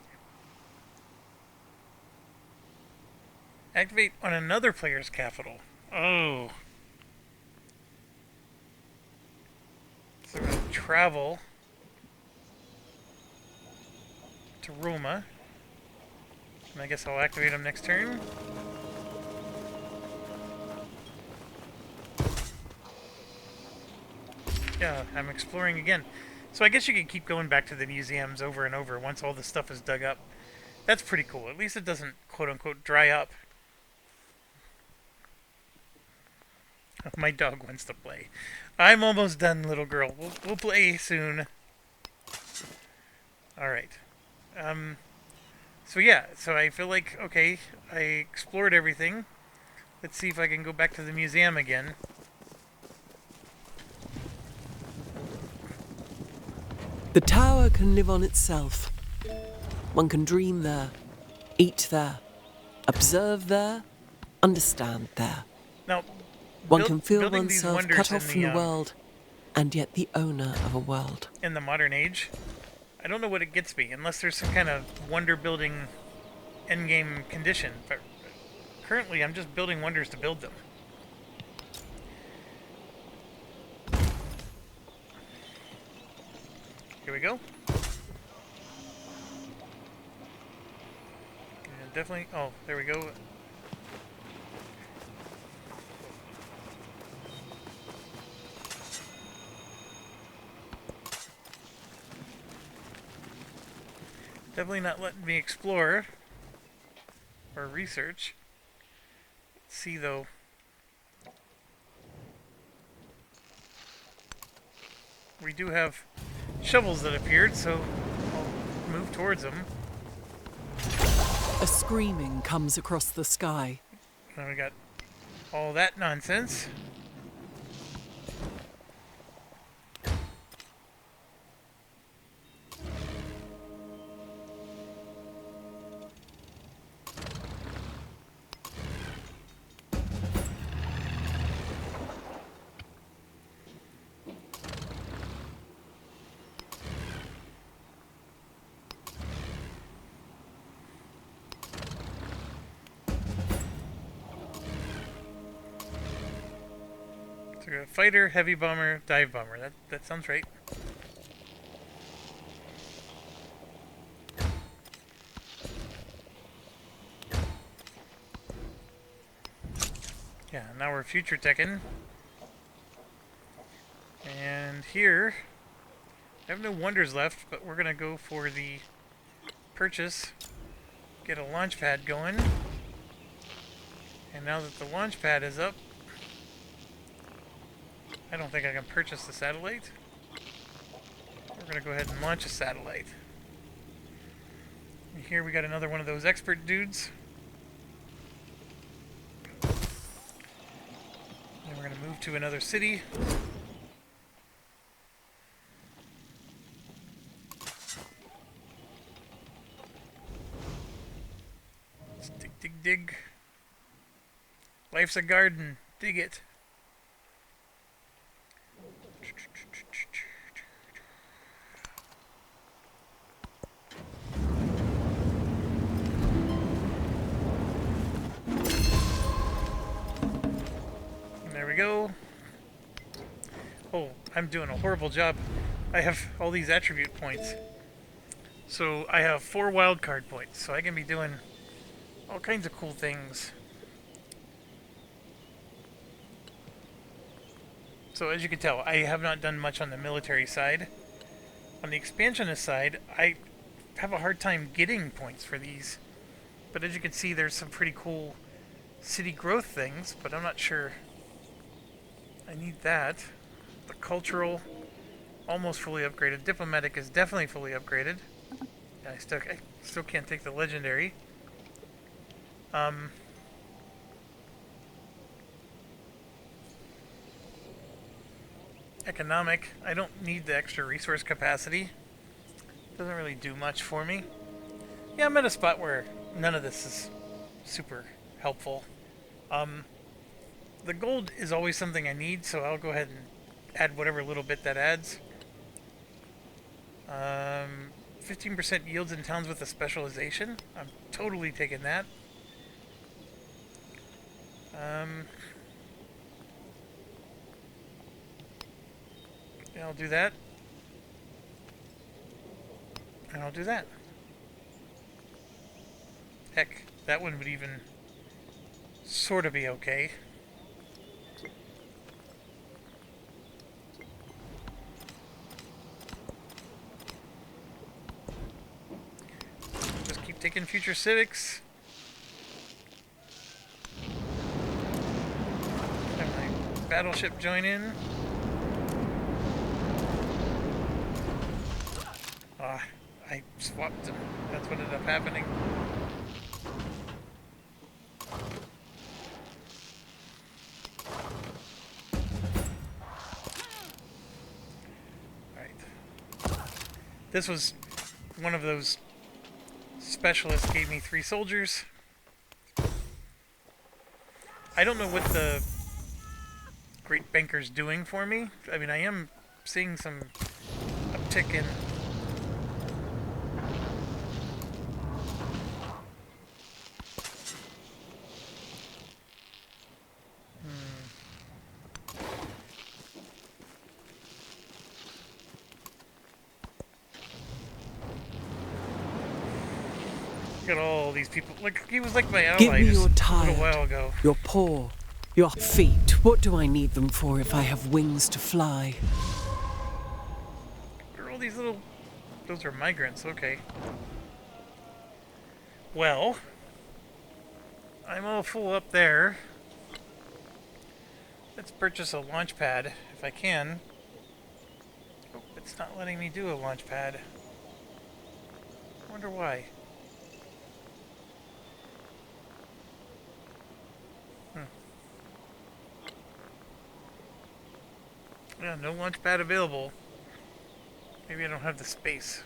Activate on another player's capital. Oh. So we're going to travel to Roma. And I guess I'll activate him next turn. Yeah, I'm exploring again. So I guess you can keep going back to the museums over and over once all the stuff is dug up. That's pretty cool. At least it doesn't, quote-unquote, dry up. My dog wants to play. I'm almost done, little girl. We'll play soon. Alright. So yeah, so I feel like, okay, I explored everything. Let's see if I can go back to the museum again. The tower can live on itself. One can dream there, eat there, observe there, understand there. Now, one can feel building these oneself wonders cut off from the in world, and yet the owner of a world. in the modern age, I don't know what it gets me, unless there's some kind of wonder-building endgame condition. But currently, I'm just building wonders to build them. Here we go. And definitely. Oh, there we go. Definitely not letting me explore or research. Let's see though. We do have shovels that appeared, so I'll move towards them. A screaming comes across the sky. And we got all that nonsense. Fighter, heavy bomber, dive bomber. That sounds right. Yeah, now we're future teching. And here, I have no wonders left, but we're gonna go for the purchase. Get a launch pad going. And now that the launch pad is up, I don't think I can purchase the satellite. We're going to go ahead and launch a satellite. And here we got another one of those expert dudes. And we're going to move to another city. Let's dig, dig, dig. Life's a garden. Dig it. There we go. Oh, I'm doing a horrible job. I have all these attribute points. So I have 4 wildcard points, so I can be doing all kinds of cool things. So as you can tell, I have not done much on the military side. On the expansionist side, I have a hard time getting points for these. But as you can see, there's some pretty cool city growth things, but I'm not sure I need that. The cultural, almost fully upgraded. Diplomatic is definitely fully upgraded. I still can't take the legendary. Economic, I don't need the extra resource capacity. Doesn't really do much for me. Yeah, I'm at a spot where none of this is super helpful. The gold is always something I need, so I'll go ahead and add whatever little bit that adds. 15% yields in towns with a specialization. I'm totally taking that. Yeah, I'll do that. And I'll do that. Heck, that one would even sort of be okay. Just keep taking future civics. Have my battleship join in. I swapped them. That's what ended up happening. This was one of those specialists gave me 3 soldiers. I don't know what the Great Banker's doing for me. I mean, I am seeing some uptick in... Look at all these people. Like, he was like my ally. Give me just your a tired, little while ago. your poor, your feet. What do I need them for if I have wings to fly? Look at all these little... Those are migrants, okay. Well, I'm all full up there. Let's purchase a launch pad, if I can. Oh, it's not letting me do a launch pad. I wonder why. Yeah, no launch pad available. Maybe I don't have the space.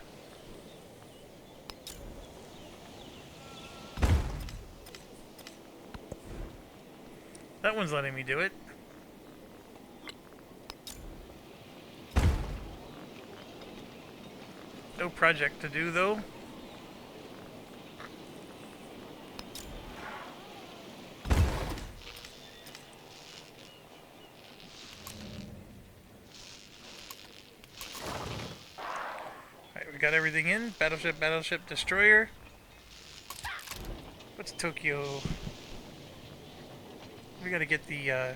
That one's letting me do it. No project to do, though. Alright, we got everything in. Battleship, battleship, destroyer. What's Tokyo? We gotta get the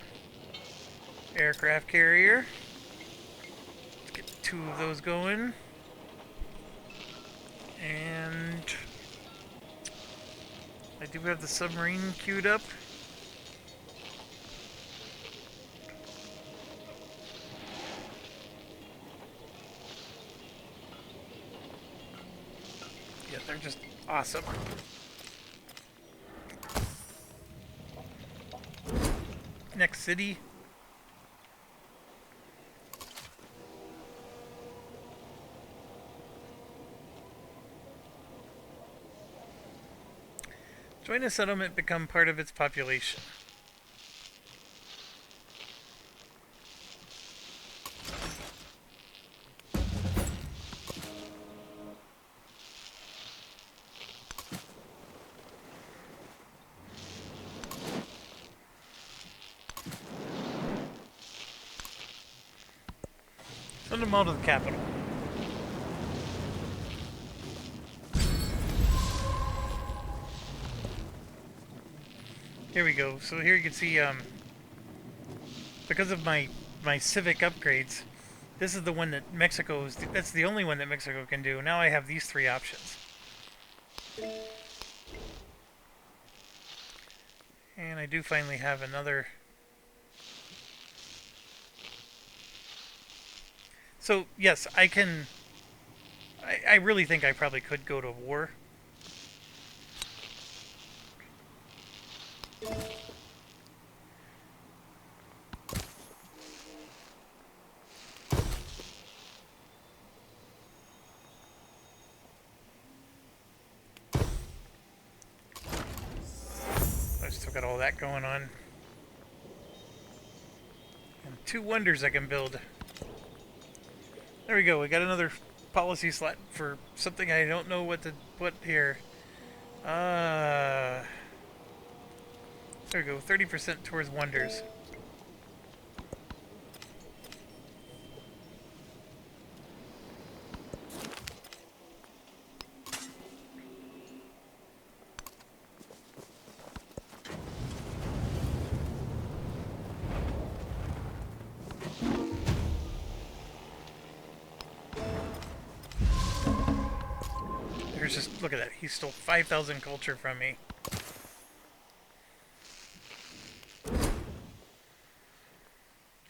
aircraft carrier. Let's get 2 of those going. And I do have the submarine queued up. Yeah, they're just awesome. Next city. Join a settlement, become part of its population. Send them all to the capital. Here we go. So here you can see, because of my civic upgrades, this is the one that that's the only one that Mexico can do. Now I have these 3 options. And I do finally have another. So, yes, I can... I really think I probably could go to war. I've still got all that going on. And 2 wonders I can build. There we go. We got another policy slot for something I don't know what here. There we go. 30% towards wonders. Just look at that. He stole 5,000 culture from me.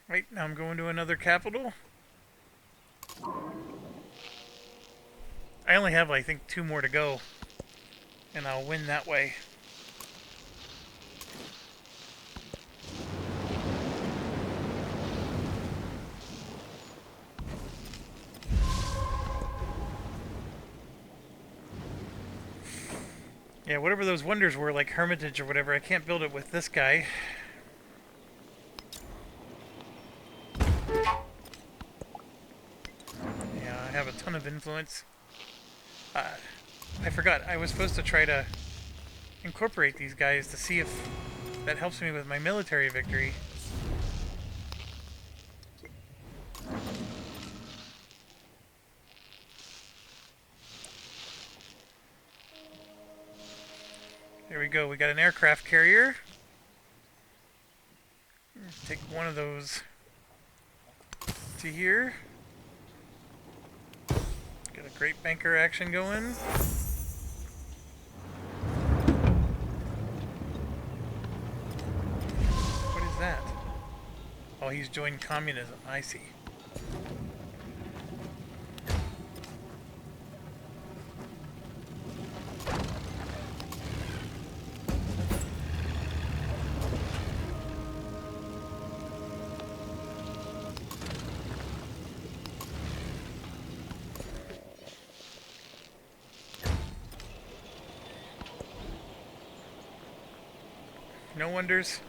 Right, now I'm going to another capital. I only have, I think, 2 more to go. And I'll win that way. Yeah, whatever those wonders were, like Hermitage or whatever, I can't build it with this guy. Yeah, I have a ton of influence. I forgot, I was supposed to try to incorporate these guys to see if that helps me with my military victory. There we go, we got an aircraft carrier. Take one of those to here. Got a great banker action going. What is that? Oh, he's joined communism. I see. No wonders.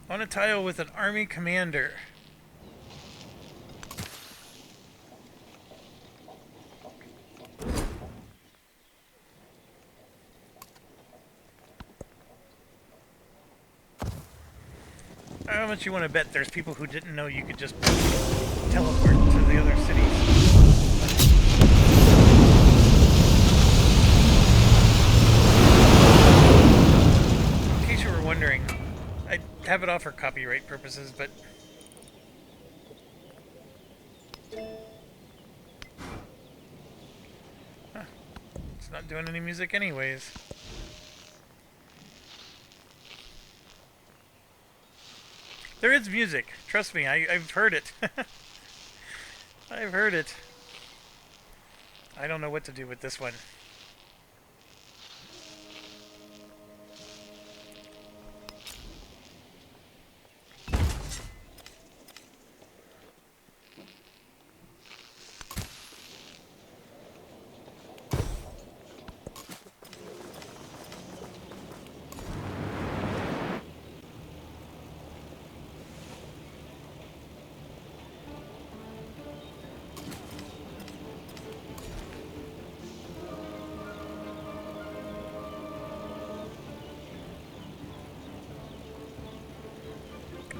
On a tile with an army commander. How much you want to bet there's people who didn't know you could just teleport to the other cities? In case you were wondering, I have it off for copyright purposes, but it's not doing any music anyways. There is music. Trust me, I've heard it. I've heard it. I don't know what to do with this one.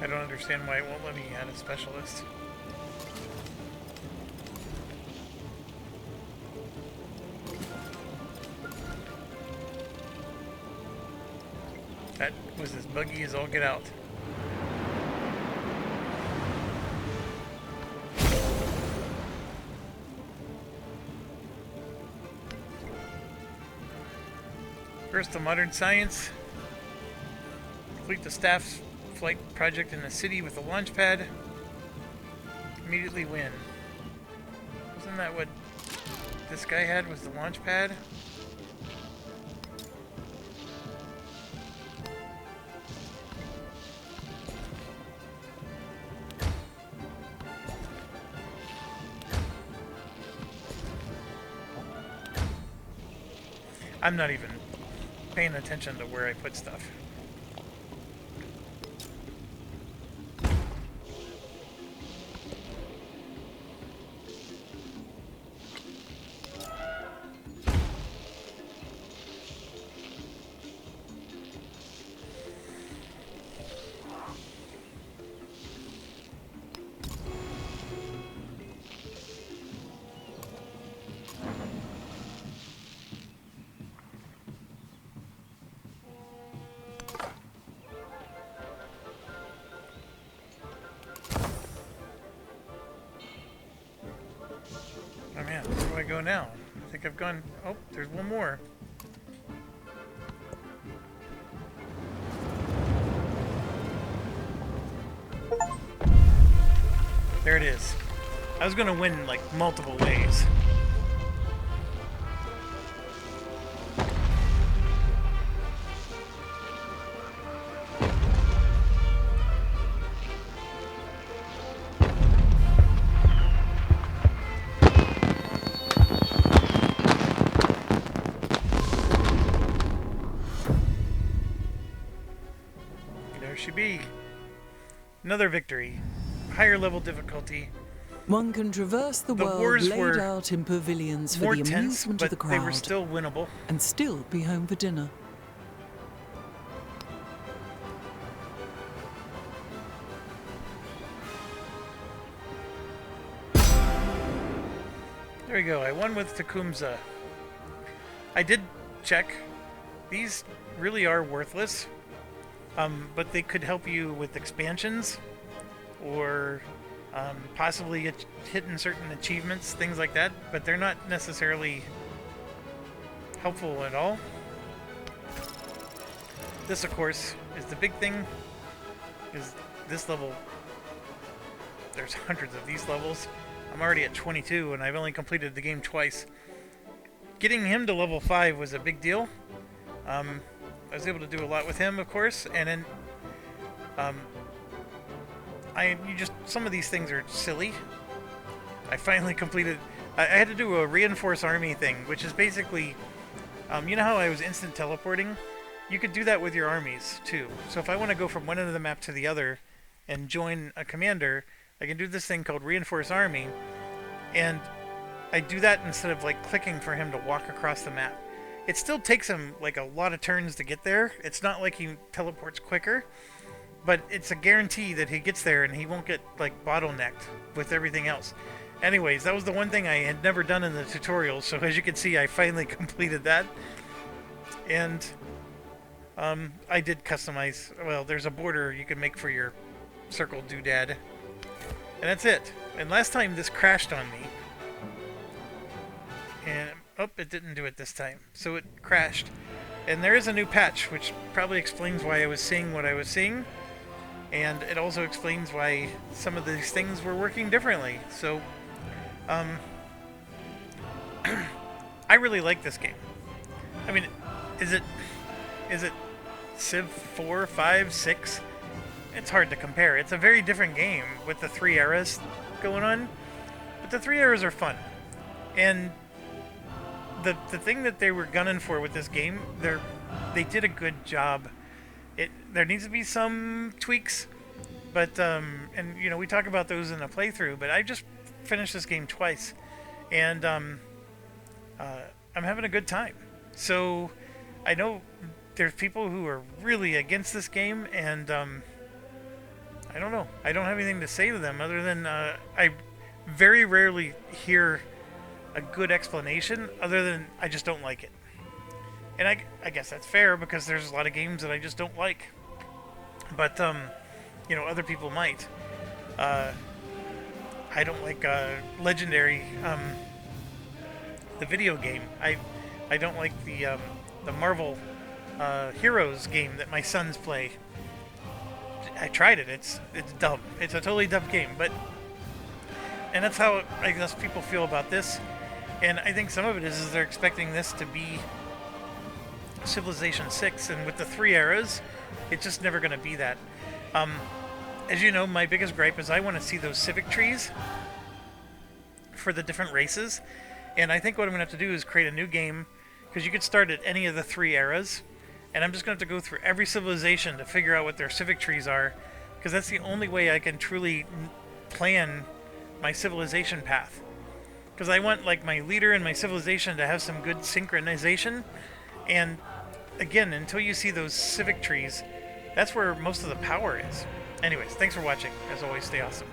I don't understand why it won't let me add a specialist. That was as buggy as all get out. First, the modern science. Complete the staff's flight project in the city with a launch pad. Immediately win. Wasn't that what this guy had, was the launch pad? I'm not even paying attention to where I put stuff. Oh man, where do I go now? I think I've gone... Oh, there's one more. There it is. I was gonna win like multiple ways. to be. Another victory. Higher level difficulty. One can traverse the world wars laid were out in pavilions for more the tense, amusement but of the crowd, they were still winnable. and still be home for dinner. There we go. I won with Tecumseh. I did check. These really are worthless, but they could help you with expansions or possibly hitting certain achievements, things like that, but they're not necessarily helpful at all. This, of course, is the big thing, is this level. There's hundreds of these levels. I'm already at 22, and I've only completed the game twice. Getting him to level 5 was a big deal. I was able to do a lot with him, of course, and then some of these things are silly. I finally completed. I had to do a reinforce army thing, which is basically, you know how I was instant teleporting? You could do that with your armies too. So if I want to go from one end of the map to the other and join a commander, I can do this thing called reinforce army, and I do that instead of like clicking for him to walk across the map. It still takes him like a lot of turns to get there. It's not like he teleports quicker, but it's a guarantee that he gets there and he won't get like bottlenecked with everything else. Anyways, that was the one thing I had never done in the tutorial, so as you can see, I finally completed that. And I did customize, well, there's a border you can make for your circle doodad. And that's it. And last time this crashed on me. And, oh, it didn't do it this time. So it crashed. And there is a new patch, which probably explains why I was seeing what I was seeing. And it also explains why some of these things were working differently. So, I really like this game. I mean, is it Civ 4, 5, 6? It's hard to compare. It's a very different game with the 3 eras going on. But the 3 eras are fun. And the thing that they were gunning for with this game, they did a good job. There needs to be some tweaks, but and you know, we talk about those in a playthrough, but I just finished this game twice, and I'm having a good time. So I know there's people who are really against this game, and I don't know. I don't have anything to say to them other than I very rarely hear a good explanation other than I just don't like it. And I guess that's fair because there's a lot of games that I just don't like. But, you know, other people might. I don't like Legendary, the video game. I don't like the Marvel Heroes game that my sons play. I tried it. It's dumb. It's a totally dumb game. And that's how I guess people feel about this. And I think some of it is they're expecting this to be Civilization VI, and with the 3 eras, it's just never going to be that. As you know, my biggest gripe is I want to see those civic trees for the different races, and I think what I'm going to have to do is create a new game, because you could start at any of the 3 eras, and I'm just going to have to go through every civilization to figure out what their civic trees are, because that's the only way I can truly plan my civilization path. Because I want like my leader and my civilization to have some good synchronization, and again, until you see those civic trees, that's where most of the power is. Anyways, thanks for watching. As always, stay awesome.